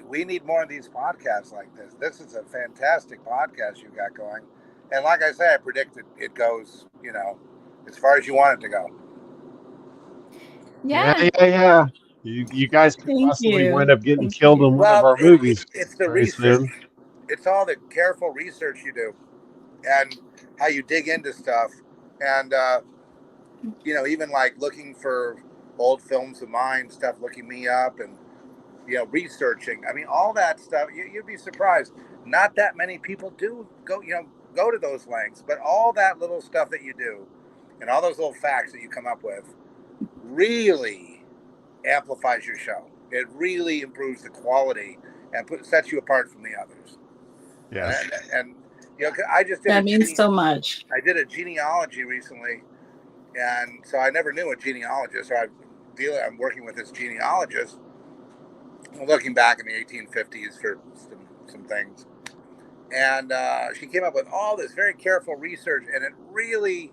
We need more of these podcasts like this. This is a fantastic podcast you got going. And like I say, I predict it goes, as far as you want it to go. Yeah. You guys could possibly wind up getting killed in one of our movies. It's the research. It's all the careful research you do and how you dig into stuff. And, even like looking for old films of mine, stuff, looking me up and, researching. I mean, all that stuff, you'd be surprised. Not that many people do go to those lengths, but all that little stuff that you do and all those little facts that you come up with really amplifies your show. It really improves the quality and sets you apart from the others. Yes. And I just did that means so much. I did a genealogy recently, and so I never knew a genealogist. So I'm working with this genealogist, looking back in the 1850s for some things, and she came up with all this very careful research, and it really.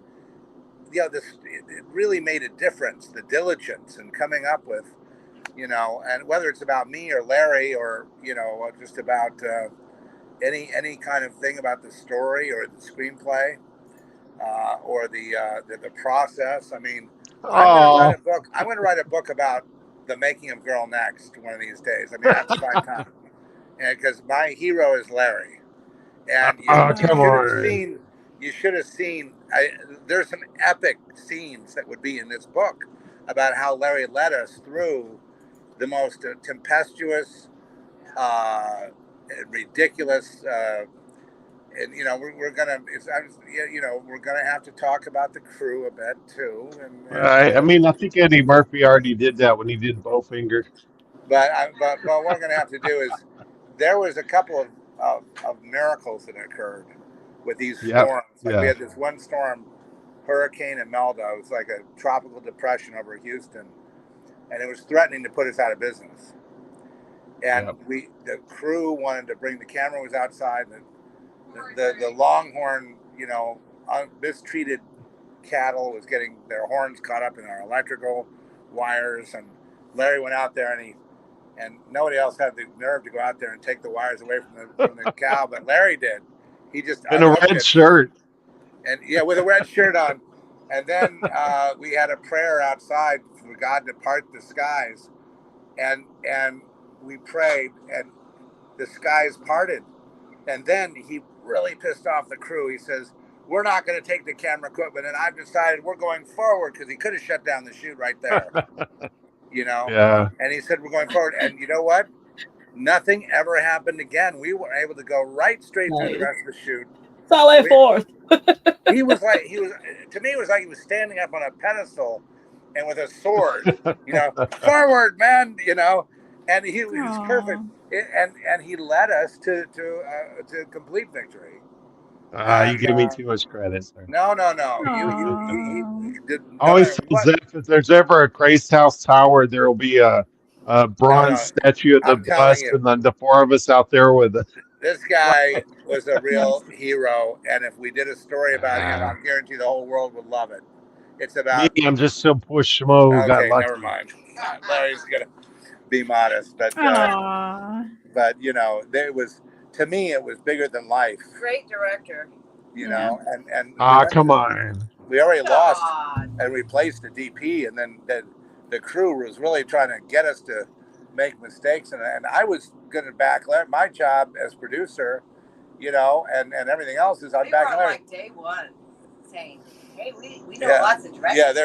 It really made a difference, the diligence and coming up with, and whether it's about me or Larry or, just about any kind of thing about the story or the screenplay or the process. I mean, I'm going to write a book about the making of Girl Next one of these days. I mean, I have to find time. And because my hero is Larry. And you should have seen, there's some epic scenes that would be in this book about how Larry led us through the most tempestuous, ridiculous, and we're gonna have to talk about the crew a bit too. I mean, I think Eddie Murphy already did that when he did Bowfinger. But what we're gonna have to do is, there was a couple of miracles that occurred with these storms. We had this one storm, Hurricane Imelda. It was like a tropical depression over Houston, and it was threatening to put us out of business. And the crew wanted to bring, the camera was outside, and the longhorn, mistreated cattle was getting their horns caught up in our electrical wires, and Larry went out there and nobody else had the nerve to go out there and take the wires away from the cow, but Larry did. He just in a red shirt. And with a red shirt on. And then we had a prayer outside for God to part the skies. And we prayed, and the skies parted. And then he really pissed off the crew. He says, "We're not going to take the camera equipment, and I've decided we're going forward," because he could have shut down the shoot right there. Yeah. And he said, "We're going forward." And you know what? Nothing ever happened again. We were able to go right straight through the rest of the shoot. Solid fourth. To me, it was like he was standing up on a pedestal and with a sword, forward, man, and he was perfect. And he led us to complete victory. You give me too much credit, sir. No. You did. Always tells Zeph, if there's ever a Christ House Tower, there will be a bronze statue at the bust, and then the four of us out there with it. This guy was a real hero, and if we did a story about him, I guarantee the whole world would love it. It's about me. I'm just some push schmo who got lucky. Never mind. Larry's gonna be modest, but it was, to me, it was bigger than life. Great director. And come on. We already lost and replaced the DP, and then the crew was really trying to get us to make mistakes, and I was going to back Larry. My job as producer, and everything else is I'd back Larry. Like day one. saying, "Hey, we know lots of directors." Yeah, they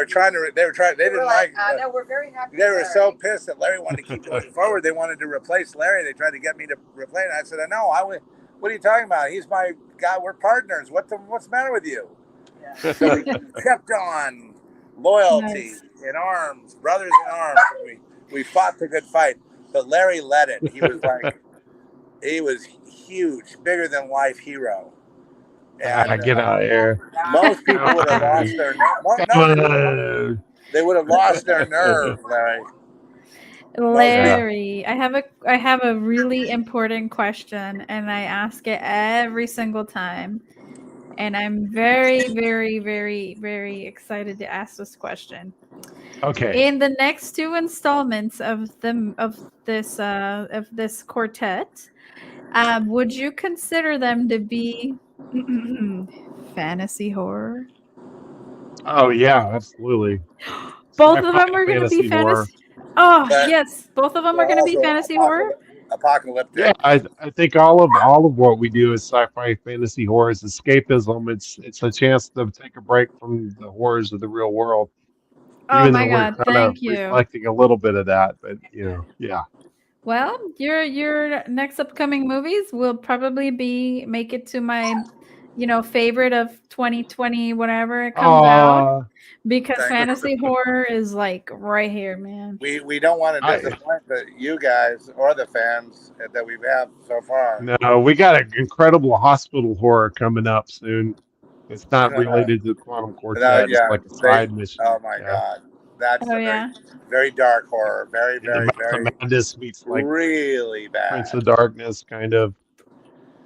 didn't like. No, we're very happy. They were so pissed that Larry wanted to keep going forward. They wanted to replace Larry. They tried to get me to replace him. I said, "No, what are you talking about? He's my guy. We're partners. What's the matter with you?" Yeah. So we kept on loyalty in arms, brothers in arms. We fought the good fight, but Larry led it. He was he was huge, bigger than life hero. And Get out of here. Most people would have lost their nerve. They would have lost their nerve, Larry. Larry, I have a really important question, and I ask it every single time. And I'm very, very, very, very excited to ask this question. Okay. In the next two installments of this quartet, would you consider them to be fantasy horror? Oh yeah, absolutely. Both of them are going to be fantasy. Oh yes, both of them are going to be fantasy horror. Apocalyptic. Yeah, I think all of what we do is sci-fi, fantasy, horror is escapism. It's a chance to take a break from the horrors of the real world. Oh my God! Thank you. Reflecting a little bit of that, but yeah. Well, your next upcoming movies will probably make it to my, favorite of 2020 whenever it comes out, because fantasy horror is like right here, man. We don't want to disappoint you guys or the fans that we've had so far. No, we got an incredible hospital horror coming up soon. It's not related to the Quantum Quartet. It's like a side mission. Oh my God. That's very dark horror. Very, very, very. Madness meets like really bad. Prince of Darkness, kind of.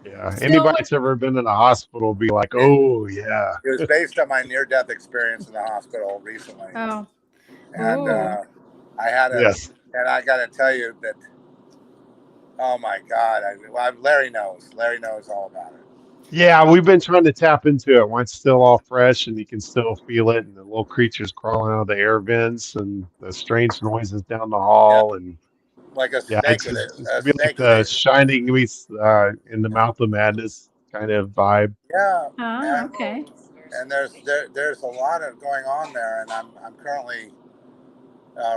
Yeah. Anybody that's ever been in a hospital will be like, oh yeah. It was based on my near-death experience in the hospital recently. Oh. And I had and I got to tell you that. Oh my God! Larry knows. Larry knows all about it. Yeah, we've been trying to tap into it when it's still all fresh and you can still feel it, and the little creatures crawling out of the air vents and the strange noises down the hall, and like a snake. It's like the Shining meets in the Mouth of Madness kind of vibe. Yeah. Oh, okay. And there's a lot of going on there, and I'm currently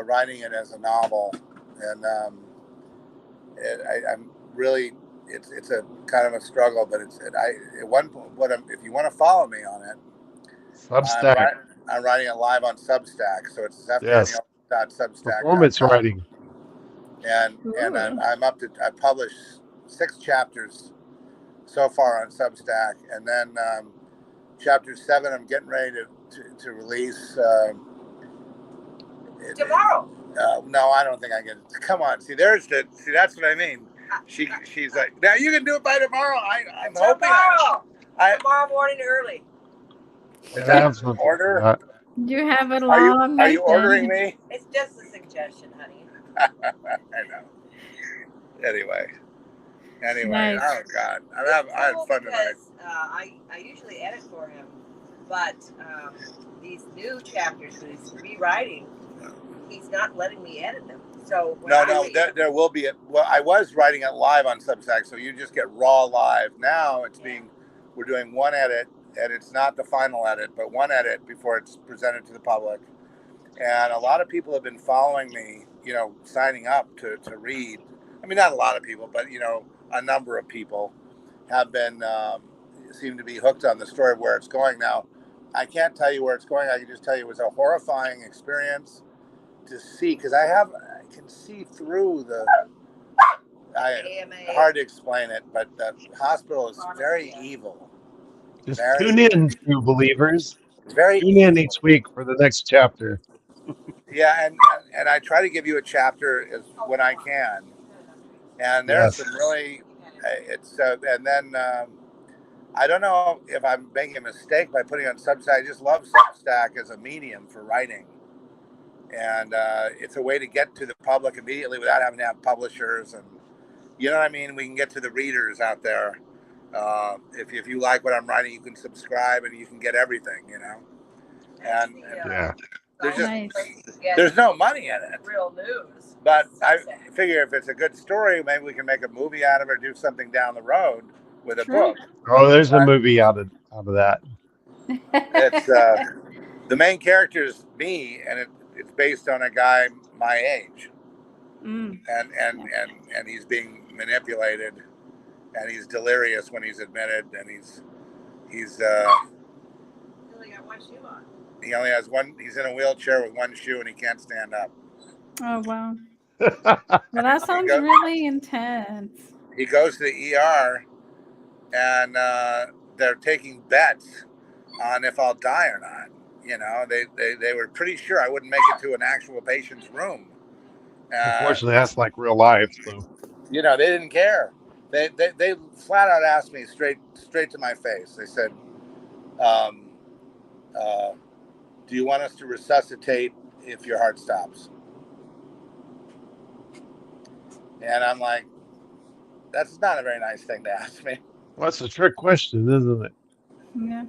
writing it as a novel, and I'm really. It's a kind of a struggle, but if you want to follow me on it, Substack. I'm writing it live on Substack, so it's Substack. Performance writing. And I published 6 chapters so far on Substack, and then chapter 7 I'm getting ready to release tomorrow. No, I don't think I can. Come on, that's what I mean. She's like, now you can do it by tomorrow. I'm hoping. Tomorrow morning early. Is that an order? You have a long. Are you ordering me? It's just a suggestion, honey. I know. Anyway. Nice. Oh God, I had fun tonight. I usually edit for him, but these new chapters that he's rewriting, he's not letting me edit them. So there will be I was writing it live on Substack, so you just get raw live. Now we're doing one edit, and it's not the final edit, but one edit before it's presented to the public. And a lot of people have been following me, signing up to read. I mean, not a lot of people, but a number of people have been seem to be hooked on the story of where it's going. Now, I can't tell you where it's going. I can just tell you it was a horrifying experience to see, because I can see through hard to explain it, but the hospital is very evil. Just tune in, true believers. Tune in each week for the next chapter. Yeah, and I try to give you a chapter when I can. And there's some really, and then I don't know if I'm making a mistake by putting on Substack. I just love Substack as a medium for writing. And it's a way to get to the public immediately without having to have publishers, and you know what I mean. We can get to the readers out there. If you like what I'm writing, you can subscribe and you can get everything. And there's no money in it. Real news. But I figure if it's a good story, maybe we can make a movie out of it or do something down the road with a book. Oh, there's a movie out of that. It's the main character is me, and it's based on a guy my age, and he's being manipulated, and he's delirious when he's admitted, and he's He only got one shoe on. he only has one. He's in a wheelchair with one shoe, and he can't stand up. Oh wow. Well, that sounds really intense. He goes to the ER, and they're taking bets on if I'll die or not. You know, they were pretty sure I wouldn't make it to an actual patient's room. Unfortunately, that's like real life. So you know, they didn't care. They flat out asked me straight to my face. They said, "Do you want us to resuscitate if your heart stops?" And I'm like, "That's not a very nice thing to ask me." well, that's a trick question, isn't it? Yeah.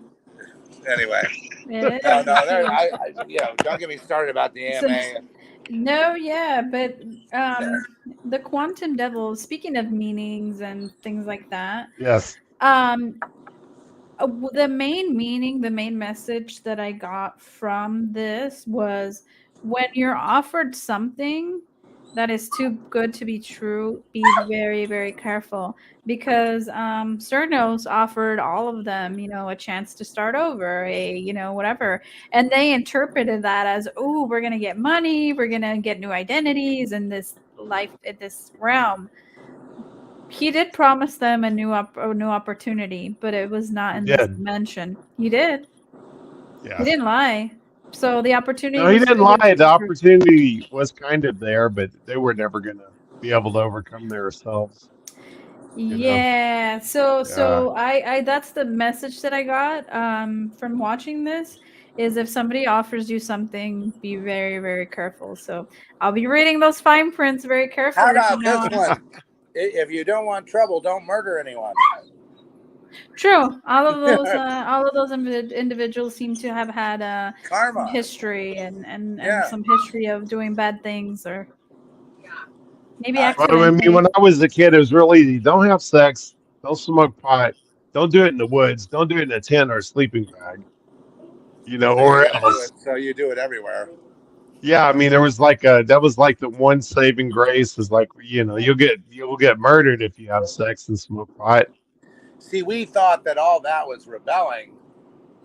Anyway, It no, is. I you know, don't get me started about the AMA. No, yeah, but the Quantum Devil, speaking of meanings and things like that, Yes. the main meaning, the main message that I got from this was when you're offered something that is too good to be true, be very, very careful, because Cernos offered all of them, you know, a chance to start over, you know, whatever, and they interpreted that as, oh, we're gonna get money, we're gonna get new identities in this life, in this realm. He did promise them a new opportunity, but it was not in this dimension. He did. Yeah. He didn't lie. So the opportunity. No, he was didn't too good lie. to The be true. opportunity was kind of there, but they were never going to be able to overcome themselves. Yeah. So Yeah. I that's the message that I got from watching this, is if somebody offers you something, be very, very careful. So I'll be reading those fine prints very carefully. How about from now this on. one? If you don't want trouble, don't murder anyone. True. All of those individuals seem to have had Karma. some history and Yeah. some history of doing bad things, or maybe Well, I accidentally. mean, when I was a kid, it was real easy. Don't have sex. Don't smoke pot. Don't do it in the woods. Don't do it in a tent or a sleeping bag. You know, or else. So you do it everywhere. Yeah, I mean, there was like that was like the one saving grace is like, you know, you'll get murdered if you have sex and smoke pot. See, we thought that all that was rebelling,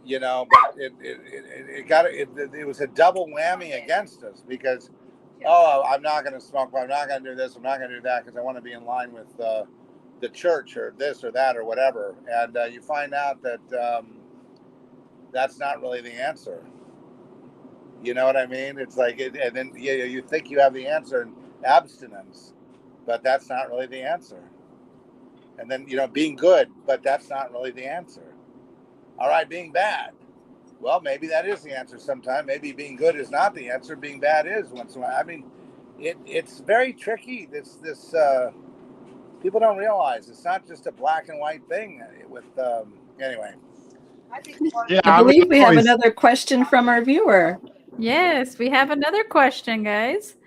you know, but it was a double whammy against us because, oh, I'm not going to smoke, I'm not going to do this, I'm not going to do that because I want to be in line with the church or this or that or whatever, and you find out that that's not really the answer. You know what I mean? It's like, and then you think you have the answer in abstinence, but that's not really the answer. And then, you know, being good, but that's not really the answer. All right, being bad. Well, maybe that is the answer sometime. Maybe being good is not the answer. Being bad is once in a while. I mean, it's very tricky. This people don't realize it's not just a black and white thing. With anyway. Yeah, I believe we have another question from our viewer. Yes, we have another question, guys.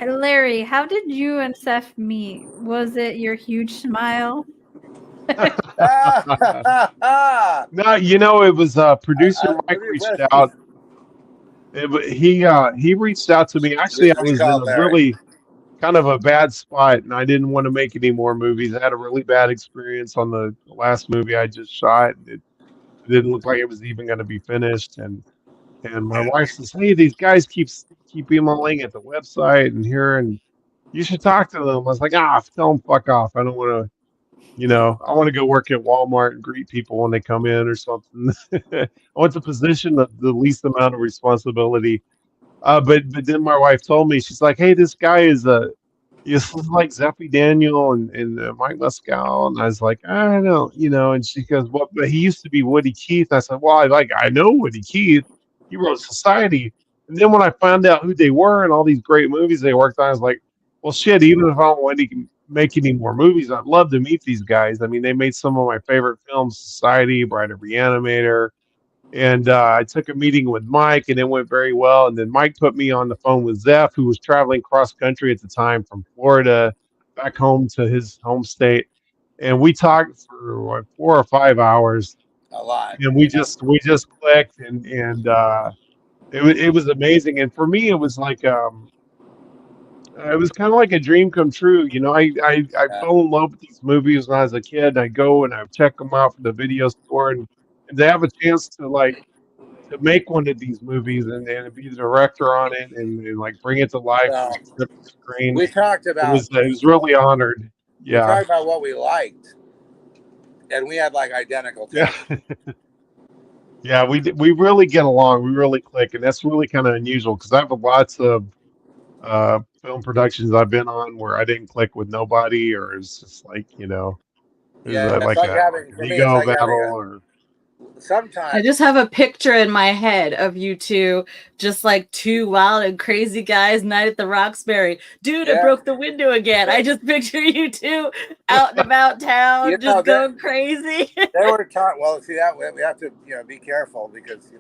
Larry, how did you and Seth meet? Was it your huge smile? No, you know, it was producer Mike reached out. He reached out to me. Actually, I was in a really kind of a bad spot, and I didn't want to make any more movies. I had a really bad experience on the last movie I just shot. It didn't look like it was even going to be finished, and my wife says, "Hey, these guys keep emailing at the website and here, and you should talk to them." I was like, tell them fuck off. I don't want to. You know, I want to go work at Walmart and greet people when they come in or something. I want the position of the least amount of responsibility. But then my wife told me, she's like, "Hey, this guy is he's like Zeffy Daniel and Mike Mescal," and I was like, "I don't, you know." And she goes, "Well, but he used to be Woody Keith." I said, "Well, I know Woody Keith. He wrote Society." And then when I found out who they were and all these great movies they worked on, I was like, "Well, shit. Even if I don't want to make any more movies, I'd love to meet these guys. I mean, they made some of my favorite films: Society, Bride of Reanimator." And I took a meeting with Mike, and it went very well. And then Mike put me on the phone with Zeph, who was traveling cross country at the time from Florida back home to his home state. And we talked for what, 4 or 5 hours. a lot. And we just clicked, and it was amazing. And for me, it was like it was kind of like a dream come true. You know, I fell in love with these movies when I was a kid. I go and I check them out from the video store, and they have a chance to make one of these movies and be the director on it and like bring it to life So on the script screen. we talked about It was really honored. we Yeah. talked about what we liked, and we had like identical Yeah. taste. Yeah, we really get along. We really click, and that's really kind of unusual because I have lots of film productions I've been on where I didn't click with nobody, or it's just like it was Yeah, it's like like a having an for me. It's ego like battle, having or I sometimes. just have a picture in my head of you two, just like two wild and crazy guys, night at the Roxbury. Dude, I Yeah. broke the window again. I just picture you two out and about town, You know, just going crazy. They were taught. Well, see that we have to be careful because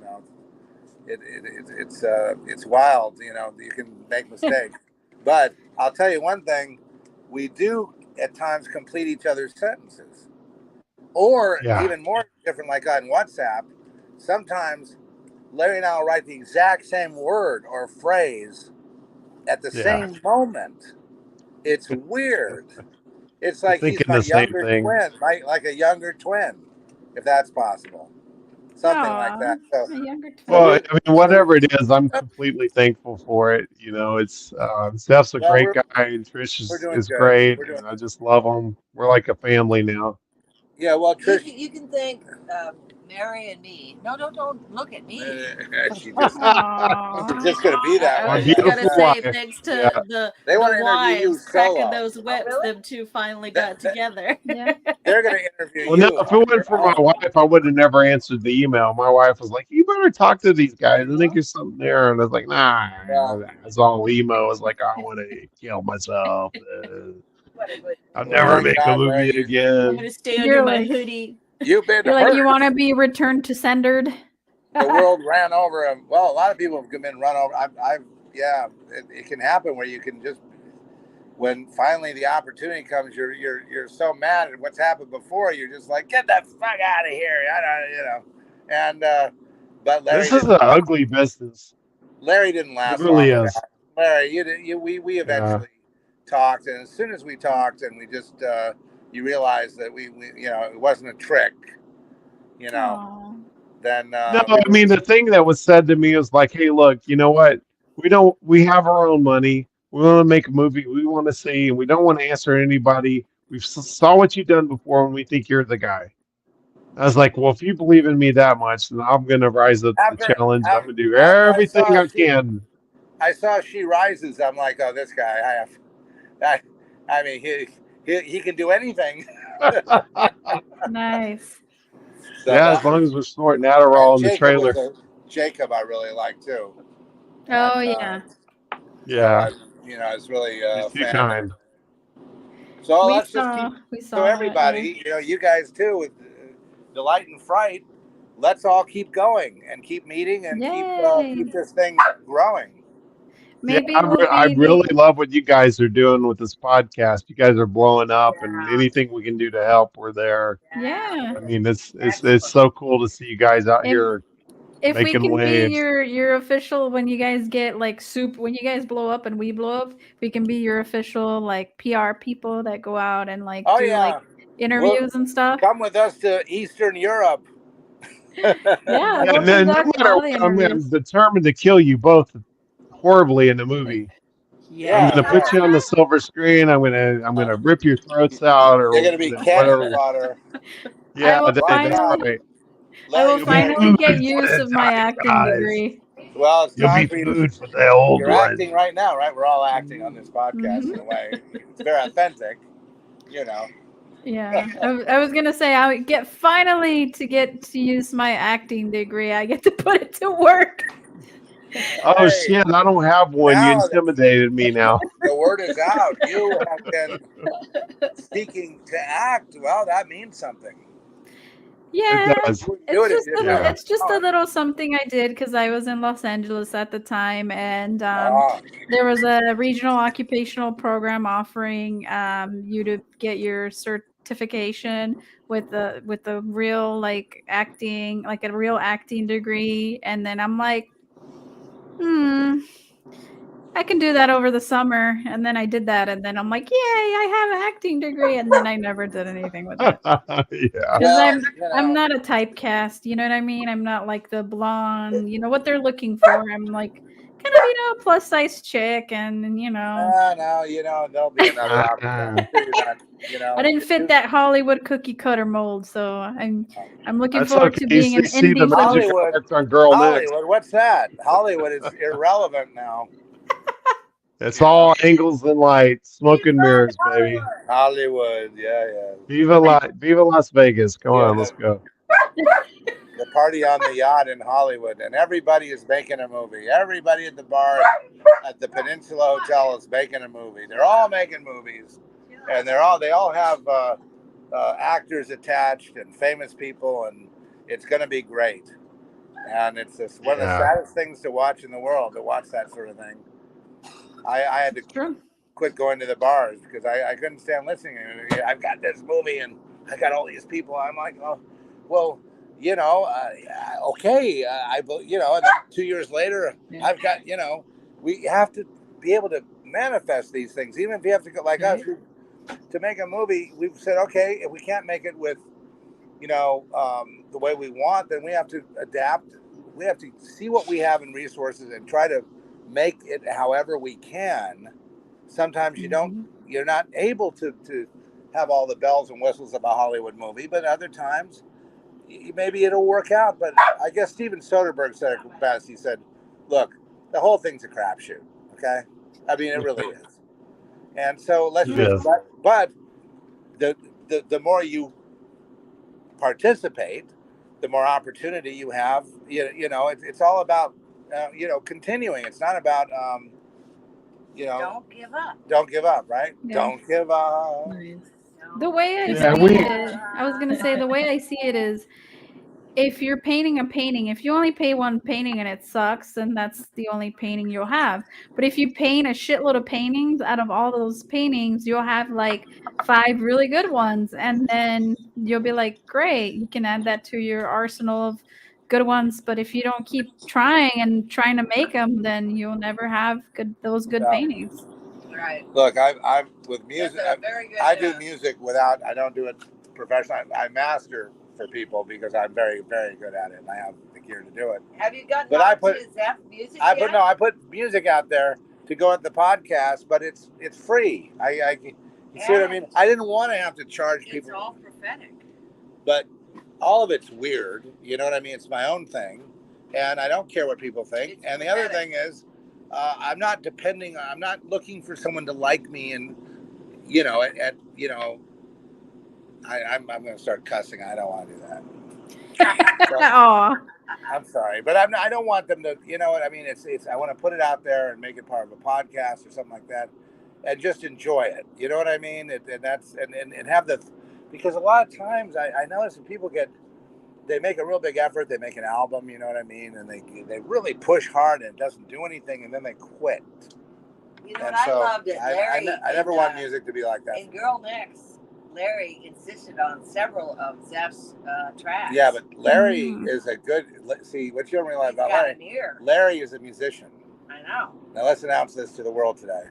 it's wild. You can make mistakes. But I'll tell you one thing: we do at times complete each other's sentences, or yeah, even more different, like on WhatsApp. Sometimes Larry and I will write the exact same word or phrase at the yeah, same moment. It's weird. It's like he's thinking my the same younger thing. twin, like a younger twin, if that's possible. Something like Aw, that. So, a younger so Well, twin. I mean, whatever it is, I'm completely thankful for it. It's Steph's a well, great guy, and Trish we're doing is good. great, We're doing and I just love them. We're like a family now. Yeah, well, Trish, You can thank Mary and me. No, don't look at me. she's Aw. just going to be that I My was way. just gonna beautiful say, wife. thanks Yeah. to They the want to interview you wives cracking solo. those whips, really? them two finally got together. Yeah. They're going to interview Well, no, you if it on wasn't your for my own. wife, I would have never answered the email. My wife was like, "You better talk to these guys. I think there's something there." And I was like, "Nah." Yeah. It's all emo. I was like, "I want to kill myself. What a good. I'll Well, never thank make a God, movie Larry, I'm again." gonna stay under You're my like hoodie. you've been you're like you hurt. want to be returned to sendered. The world ran over him. Well, a lot of people have been run over. Yeah, it can happen where you can just, when finally the opportunity comes, you're so mad at what's happened before. You're just like, get the fuck out of here. I don't. And but This is an ugly business. Larry didn't It last really long with is. that. Larry, we Yeah. eventually talked, and as soon as we talked, and we just you realize that we it wasn't a trick, Aw. then No, I mean, the thing that was said to me was like, "Hey, look, you know what? We have our own money. We want to make a movie. We want to see, and we don't want to answer anybody. We've saw what you've done before, and we think you're the guy." I was like, "Well, if you believe in me that much, then I'm going to rise up to the challenge. I'm going to do after everything I can." I saw She Rises. I'm like, oh, this guy. I mean, he can do anything. Nice. So Yeah, as long as we're snorting Adderall in the trailer. Jacob, I really like too. Oh And, yeah. Yeah, it's really he's too fan. kind. So We let's just keep. saw So that, everybody, you guys too, with Delight and Fright, let's all keep going and keep meeting and Yay. keep this thing growing. Maybe Yeah, we'll I be really love what you guys are doing with this podcast. You guys are blowing up, and anything we can do to help, we're there. yeah. I mean, it's so cool to see you guys out here If we making can be waves. your official when you guys get like when you guys blow up and we blow up, we can be your official like PR people that go out and like do like interviews and stuff. Come with us to Eastern Europe. Yeah, Yeah, we'll no conduct matter all what, the I'm interviews. determined to kill you both horribly in the movie. I'm gonna put you on the silver screen. I'm gonna rip your throats out, or You're gonna be cannon whatever. fodder. Yeah, I will that's right. I will You'll be finally food get for use the of my acting guys. degree. Well, it's You'll time be for you food for the old You're ones. acting right now, right? We're all acting on this podcast in a way. It's very authentic, Yeah, I was gonna say I would finally get to use my acting degree. I get to put it to work. Oh shit! I don't have one. You Now intimidated me now. the word is out. You have been seeking to act. Well, that means something. Yeah, does. it's just a little something I did because I was in Los Angeles at the time, and there was a regional occupational program offering you to get your certification with the real like acting, like a real acting degree, and then I'm like, I can do that over the summer. And then I did that, and then I'm like, yay, I have an acting degree, and then I never did anything with it. Yeah. Because Well, I'm not a typecast, you know what I mean? I'm not like the blonde, you know what they're looking for. I'm like kind of, a plus size chick, and no, there'll be another opportunity. I didn't fit that Hollywood cookie cutter mold, so I'm looking That's forward okay. to being an See the indie film. magic Hollywood. effect on Girl Next. Hollywood, what's that? Hollywood is irrelevant now. It's all angles and light, smoke and mirrors, baby. Hollywood, yeah. Viva Las Vegas. Come on, let's go. The party on the yacht in Hollywood, and everybody is making a movie. Everybody at the bar at the Peninsula Hotel is making a movie. They're all making movies, and they all have actors attached and famous people, and it's going to be great. And it's just one of the saddest things to watch in the world, to watch that sort of thing. I had to quit going to the bars because I couldn't stand listening. I've got this movie and I got all these people. I'm like, oh, well, okay. And then 2 years later, I've got, we have to be able to manifest these things. Even if you have to go like us to make a movie, we've said, okay, if we can't make it with, the way we want, then we have to adapt. We have to see what we have in resources and try to make it however we can. Sometimes you're not able to have all the bells and whistles of a Hollywood movie, but other times maybe it'll work out. But I guess Steven Soderbergh said it best. He said, look, the whole thing's a crapshoot. Okay. I mean, it really is. And so but the more you participate, the more opportunity you have. It's all about continuing. It's not about don't give up. Don't give up, right? Don't give up. The way I see it, I was gonna say the way I see it is, if you're painting a painting, if you only paint one painting and it sucks, then that's the only painting you'll have. But if you paint a shitload of paintings, out of all those paintings, you'll have like 5 really good ones, and then you'll be like, great, you can add that to your arsenal of good ones. But if you don't keep trying to make them, then you'll never have those good paintings. Right. Look, I'm with music. I do music without. I don't do it professionally. I master for people because I'm very, very good at it, and I have the gear to do it. Have you gotten to Zeph music yet? I put music out there to go at the podcast, but it's free. You see what I mean? I didn't want to have to charge people. It's all prophetic. But all of it's weird. You know what I mean? It's my own thing, and I don't care what people think. And the other thing is, I'm not looking for someone to like me, and I'm going to start cussing. I don't want to do that. So, I'm sorry, but I don't want them to. You know what I mean? It's. I want to put it out there and make it part of a podcast or something like that, and just enjoy it. You know what I mean? And have the, because a lot of times I notice when people they make a real big effort. They make an album. You know what I mean? And they really push hard and it doesn't do anything, and then they quit. You know what I loved it, Larry. I never want music to be like that. In Girl Next, Larry insisted on several of Zeph's tracks. Yeah, but Larry is a good. See, what you don't realize about Larry. Larry is a musician. I know. Now let's announce this to the world today.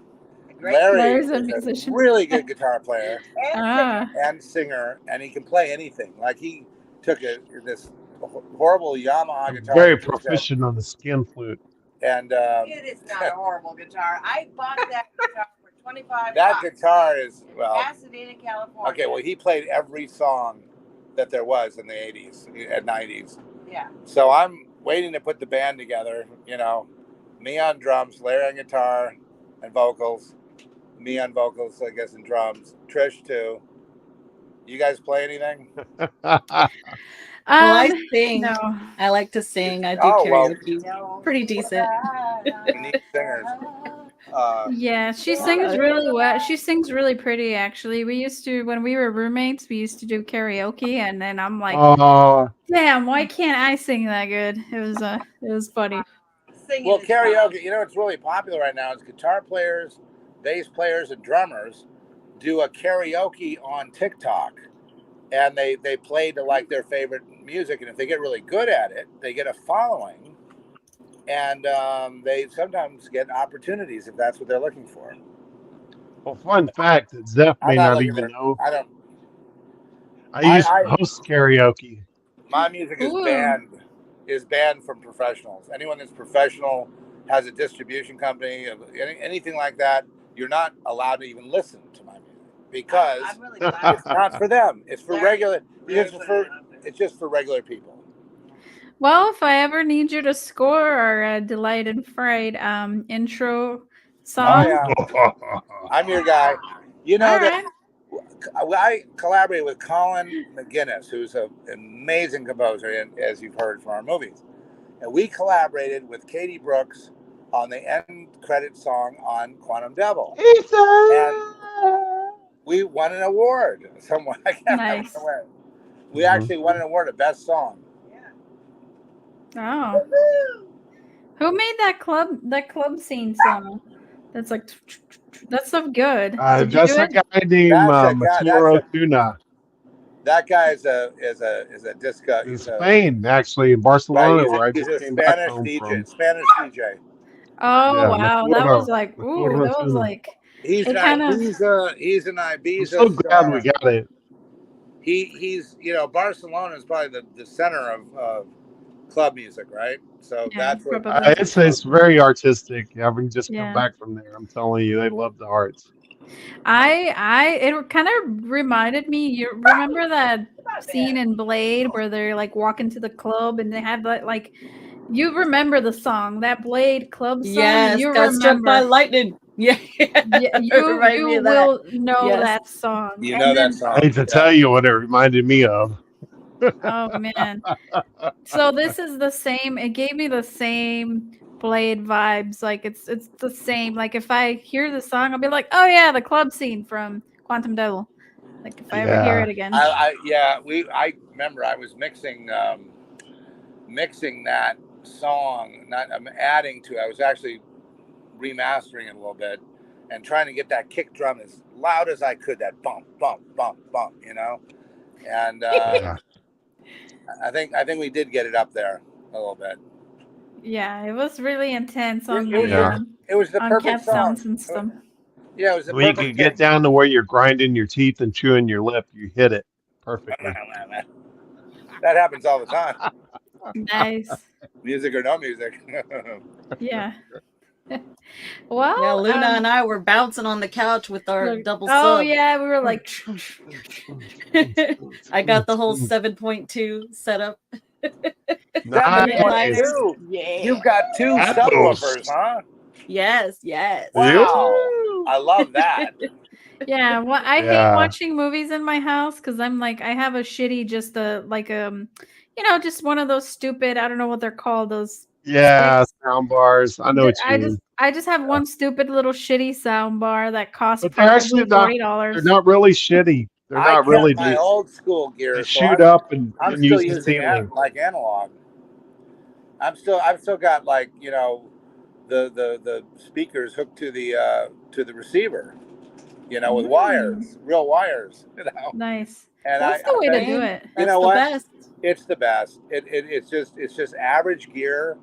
Larry's a musician. Really good guitar player and singer, and he can play anything. Like he took this horrible Yamaha guitar. Very proficient on the skin flute. And it is not a horrible guitar. I bought that guitar for $25. That guitar is Pasadena, California. Okay, well he played every song that there was in the 80s and 90s. Yeah. So I'm waiting to put the band together. Me on drums, Larry on guitar and vocals, me on vocals, I guess, and drums. Trish too. You guys play anything? I sing. No. I like to sing. I do karaoke. Pretty decent. We need singers. Yeah, she sings really well. She sings really pretty, actually. We used to, when we were roommates, we used to do karaoke, and then I'm like, damn, why can't I sing that good? It was funny. Well, karaoke, it's really popular right now. It's guitar players, bass players, and drummers. do a karaoke on TikTok, and they play to like their favorite music, and if they get really good at it, they get a following, and they sometimes get opportunities if that's what they're looking for. Well, fun fact that Zeph I'm may not not looking even for. know. I don't. I used to host karaoke. My music is Ooh. banned from professionals. Anyone that's professional has a distribution company, anything like that. You're not allowed to even listen to my music because I'm really glad. it's not for them. It's for regular. Larry It's just for regular people. Well, if I ever need you to score our Delight and Fright intro song. Oh yeah, I'm your guy. You know All that right. I collaborated with Colin McGuinness, who's an amazing composer, and as you've heard from our movies. And we collaborated with Katie Brooks on the end credit song on Quantum Devil. And we won an award. Someone I can't Nice. remember where. We actually won an award of best song. Oh. Who made that club scene song? That's like that's so good. Did you That's do a it? guy named Matteo Tuna. That guy is a disco. In Spain, actually, in Barcelona, Right, where I he's just a came back Spanish home DJ. from. Spanish DJ. Oh Yeah, wow, that was like ooh, that was Tuna. like He's it an kind of. Ibiza. I'm so glad we got it. He's Barcelona is probably the center of club music, right? So Yeah, that's what probably. It's very artistic. Having just come Yeah. back from there, I'm telling you, they love the arts. It kind of reminded me. You remember that scene in Blade where they're like walking to the club and they have that like. You remember the song, that Blade club song? Yes, You got struck by remember. lightning. Yeah, You remind me of that. will know Yes. that song. You And know that then, song. I hate to tell you what it reminded me of. oh man. So this is the same. It gave me the same Blade vibes. Like it's the same. Like if I hear the song, I'll be like, oh yeah, the club scene from Quantum Devil. Like if I ever hear it again. I remember I was mixing that song. I'm adding to. I was actually remastering it a little bit and trying to get that kick drum as loud as I could. That bump, bump, bump, bump. And I think we did get it up there a little bit. Yeah, it was really intense on it was the on perfect Cat song. Sounds and stuff. Yeah, it was the When you perfect could get down to where you're grinding your teeth and chewing your lip, you hit it perfectly. That happens all the time. Nice. Music or no music. Yeah. Well, yeah, Luna and I were bouncing on the couch with our double sub. Oh yeah, we were like. I got the whole 7.2 set up. Nice. Yeah. You've got two subwoofers, huh? Yes, yes. Wow. I love that. Yeah, well, I hate watching movies in my house because I'm like I have a shitty just just one of those stupid, I don't know what they're called, those sound bars. I know what you mean. I just have one stupid little shitty sound bar that costs But they're actually $40. They're not really shitty. They're not really. My old school gear. They shoot up and I'm use still the using ceiling. like analog. I've still got like the speakers hooked to the receiver. With wires, real wires. Nice. And that's the way to do it. You know what? It's the best. It's just average gear,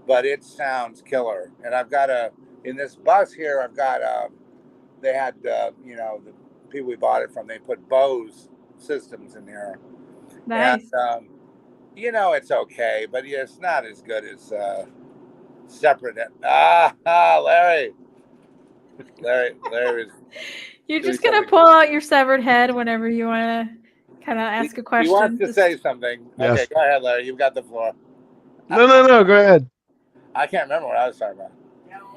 but it sounds killer. And I've got in this bus here. I've got they had the people we bought it from. They put Bose systems in here. Nice. And, it's okay, but it's not as good as separate. Larry is. You're just gonna pull out your severed head whenever you want to kind of ask a question. He wants to say something. Yes. Okay, go ahead, Larry. You've got the floor. No. Go ahead. I can't remember what I was talking about.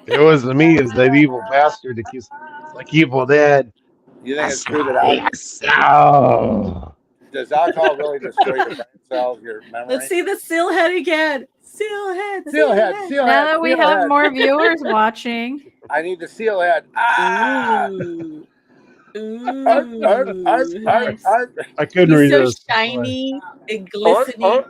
It was me as that evil bastard. It's like Evil Dead. You think it's true that does alcohol really destroy your brain cells, your memory? Let's see the seal head again. Seal head. Seal head. Now that we have more viewers watching. I need the seal head. Ooh. Nice. I couldn't read so this. shiny and glistening.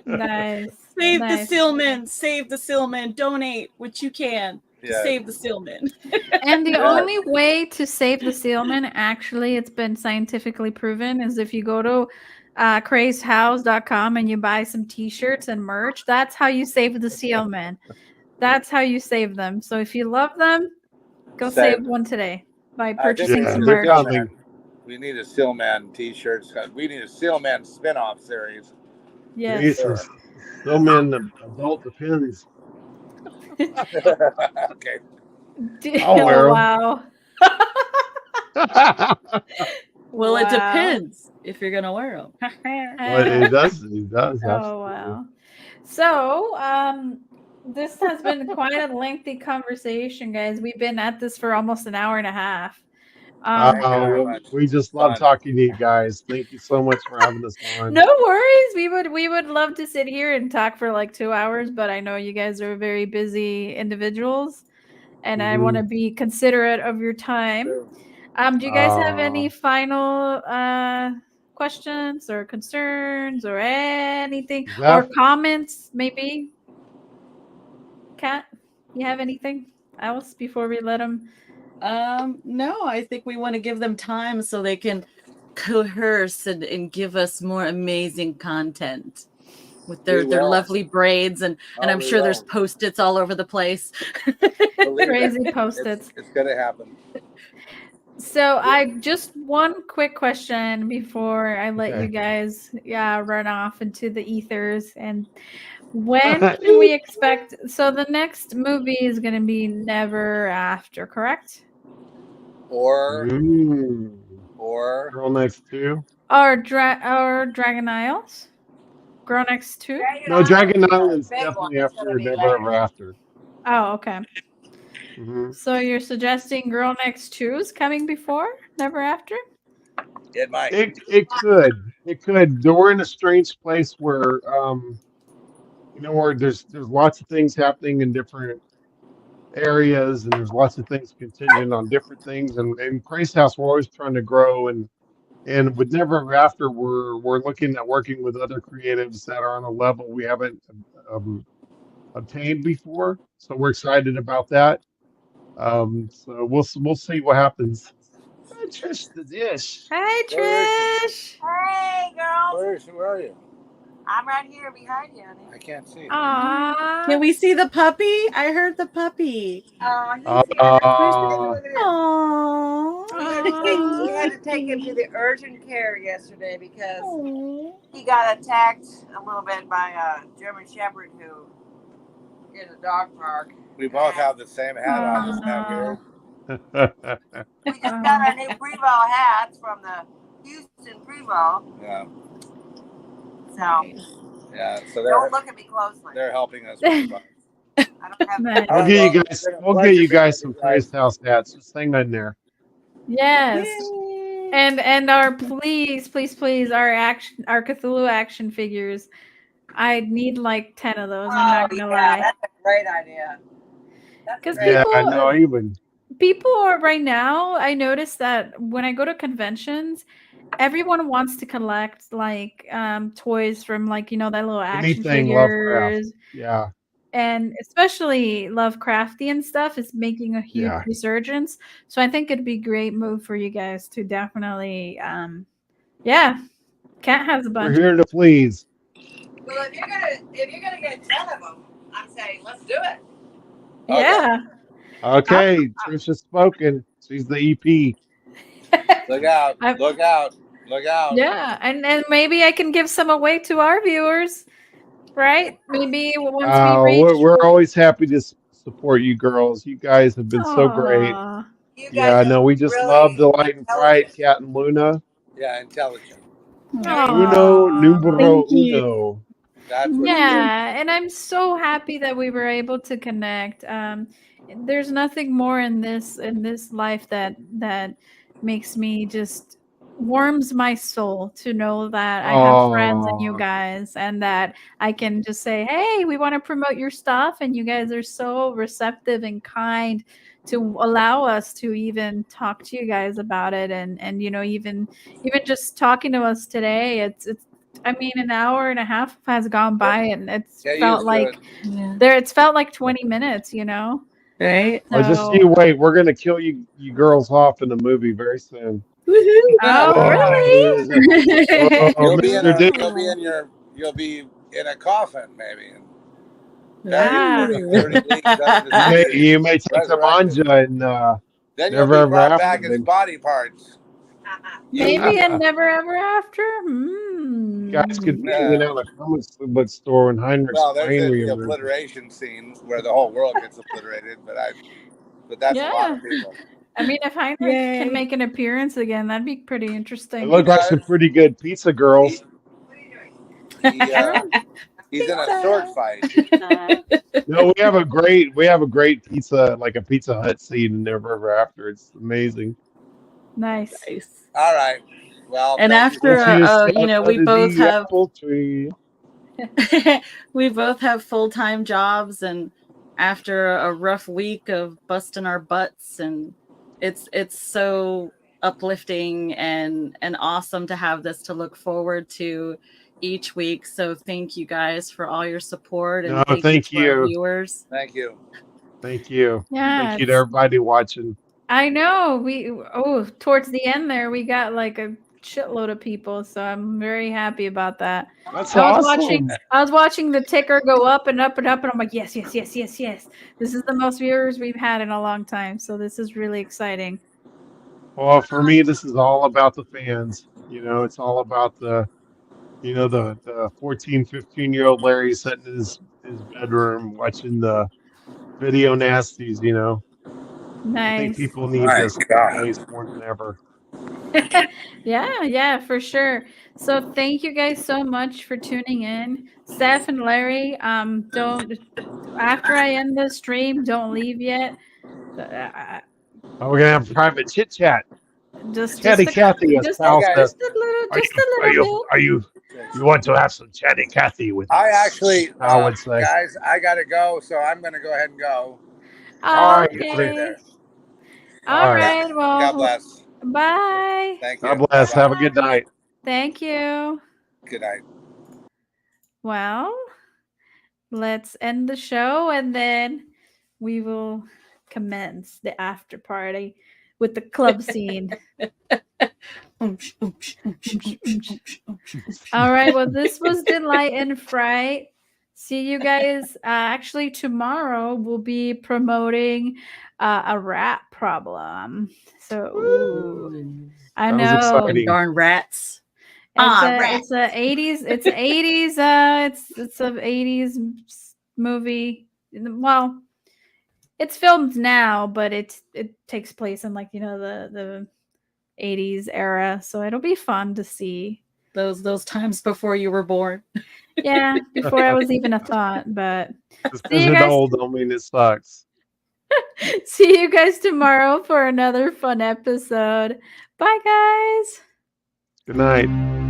Nice. Save the Sealman. Save the Sealman. Donate what you can. to save the Sealman. And the Yes. only way to save the Sealman, actually, it's been scientifically proven, is if you go to crazedhouse.com and you buy some t-shirts and merch. That's how you save the Sealman. That's how you save them. So if you love them, go save one today by purchasing Yeah, some they're merch. coming. We need a Sealman t-shirts. We need a Sealman spin-off series. Yes. Need some Stillman adult depends. Okay. I'll wear 'em. Wow. Well, it Wow. depends if you're gonna wear them. Well, it does. It does. Oh, Absolutely. wow. So, this has been quite a lengthy conversation, guys. We've been at this for almost an hour and a half. Thank you very Well, much. we just love Fun. talking to you guys. Thank you so much for having us on. No worries. We would love to sit here and talk for like 2 hours, but I know you guys are very busy individuals, and I want to be considerate of your time. Do you guys have any final questions or concerns or anything or comments? Maybe, Kat, you have anything else before we let them? No, I think we want to give them time so they can coerce and give us more amazing content with their lovely braids and I'm sure there's Post-its all over the place. Crazy Post-its. It's gonna happen. So I just one quick question before I let you guys run off into the ethers. And when can we expect? So the next movie is going to be Never After, correct? Or Girl Next 2. Or Dragon Isles? Girl Next 2? No, Dragon Island's definitely after Never Ever After. Oh, okay. Mm-hmm. So you're suggesting Girl Next 2 is coming before Never After? It might. It could. It could. We're in a strange place where where there's lots of things happening in different areas, and there's lots of things contingent on different things. And in Crazy House, we're always trying to grow, and with Never Ever After, we're looking at working with other creatives that are on a level we haven't obtained before. So we're excited about that. So we'll see what happens. Hi, Trish the Dish. Hi, Trish. Hey, girls. Where are you? I'm right here behind you, honey. I can't see. Aww. Can we see the puppy? I heard the puppy. Oh, he's here. Look at him. Aww. We had to take him to the urgent care yesterday because he got attacked a little bit by a German Shepherd who in a dog park. We both have the same hat on this now here. We just got our new Prevo hats from the Houston Prevo. Yeah. So. Yeah. So Don't look at me closely. They're helping us. With I don't have. We'll get you guys some Crazy House hats. Just hang on there. Yes. And our please our Cthulhu action figures. I need like 10 of those. I'm not gonna lie. That's a great idea. Because people are right now. I noticed that when I go to conventions, everyone wants to collect like toys from like that little action figures. Lovecraft. Yeah. And especially Lovecraftian stuff is making a huge resurgence. So I think it'd be a great move for you guys to definitely Cat has a bunch. We're here to please. Well, if you're gonna get 10 of them, I'm saying let's do it. Yeah. Okay, Trisha's spoken. She's the EP. Look out! Look out! Look out! Yeah, and maybe I can give some away to our viewers, right? Maybe once we reach. We're always happy to support you girls. You guys have been so great. Yeah, no, we just love Delight and Fright, Cat and Luna. Yeah, intelligent. Uno numero uno. That's what and I'm so happy that we were able to connect. There's nothing more in this life that makes me just warms my soul to know that I have friends in you guys and that I can just say, hey, we want to promote your stuff, and you guys are so receptive and kind to allow us to even talk to you guys about it, and even just talking to us today, it's I mean, an hour and a half has gone by, and it's felt like it's felt like 20 minutes, Right? Oh, just you wait. We're gonna kill you girls off in the movie very soon. Oh, really? Oh, Mr. D. You'll be in a coffin maybe. Ah. For 30 weeks under the sea. You may take the Resurrected. manja and Then you'll never be ever brought after. back as body parts. Maybe a never ever after. You guys could be Yeah. hanging out in a comic book store when Heinrich's Well, there's plane the reemerges. obliteration scene where the whole world gets obliterated, but that's a lot of people. I mean, if Heinrich can make an appearance again, that'd be pretty interesting. It looked like some pretty good pizza girls. He's in a sword fight. No, we have a great pizza, like a Pizza Hut scene in Never Ever After. It's amazing. Nice. All right. Well, And thank after you. we both have apple tree. we both have full-time jobs, and after a rough week of busting our butts, and it's so uplifting and awesome to have this to look forward to each week. So thank you guys for all your support, and No, thank you to our you. viewers. Thank you. Thank you. Yeah, Thank you to everybody watching. I know. Towards the end there, we got like a shitload of people, so I'm very happy about that. That's I was awesome. watching the ticker go up and up and up, and I'm like, yes, yes, yes, yes, yes. This is the most viewers we've had in a long time, so this is really exciting. Well, for me, this is all about the fans. You know, it's all about the 14, 15-year-old Larry sitting in his bedroom watching the video nasties, you know. I think Nice. people need this place more than ever. Yeah, for sure. So thank you guys so much for tuning in. Steph and Larry, don't after I end the stream, don't leave yet. Oh, we're gonna have a private chit chat. Just Chatty Cathy, as Pal says. You want to have some Chatty Cathy with I actually, I would say. guys, I gotta go, so I'm gonna go ahead and go. All right, Okay. All All right. right. Well, God bless. Bye. Thank you. God bless. Bye-bye. Have a good night. Thank you. Good night. Well, let's end the show and then we will commence the after party with the club scene. All right. Well, this was Delight and Fright. See you guys. Actually, tomorrow we'll be promoting a rat problem. So I Sounds know. exciting. Darn rats. It's a 80s. It's a 80s. It's a 80s movie. Well, it's filmed now, but it takes place in like the 80s era. So it'll be fun to see. Those times before you were born. Yeah, before I was even a thought. But Just because it's old don't mean it sucks. see you guys tomorrow for another fun episode. Bye, guys. Good night.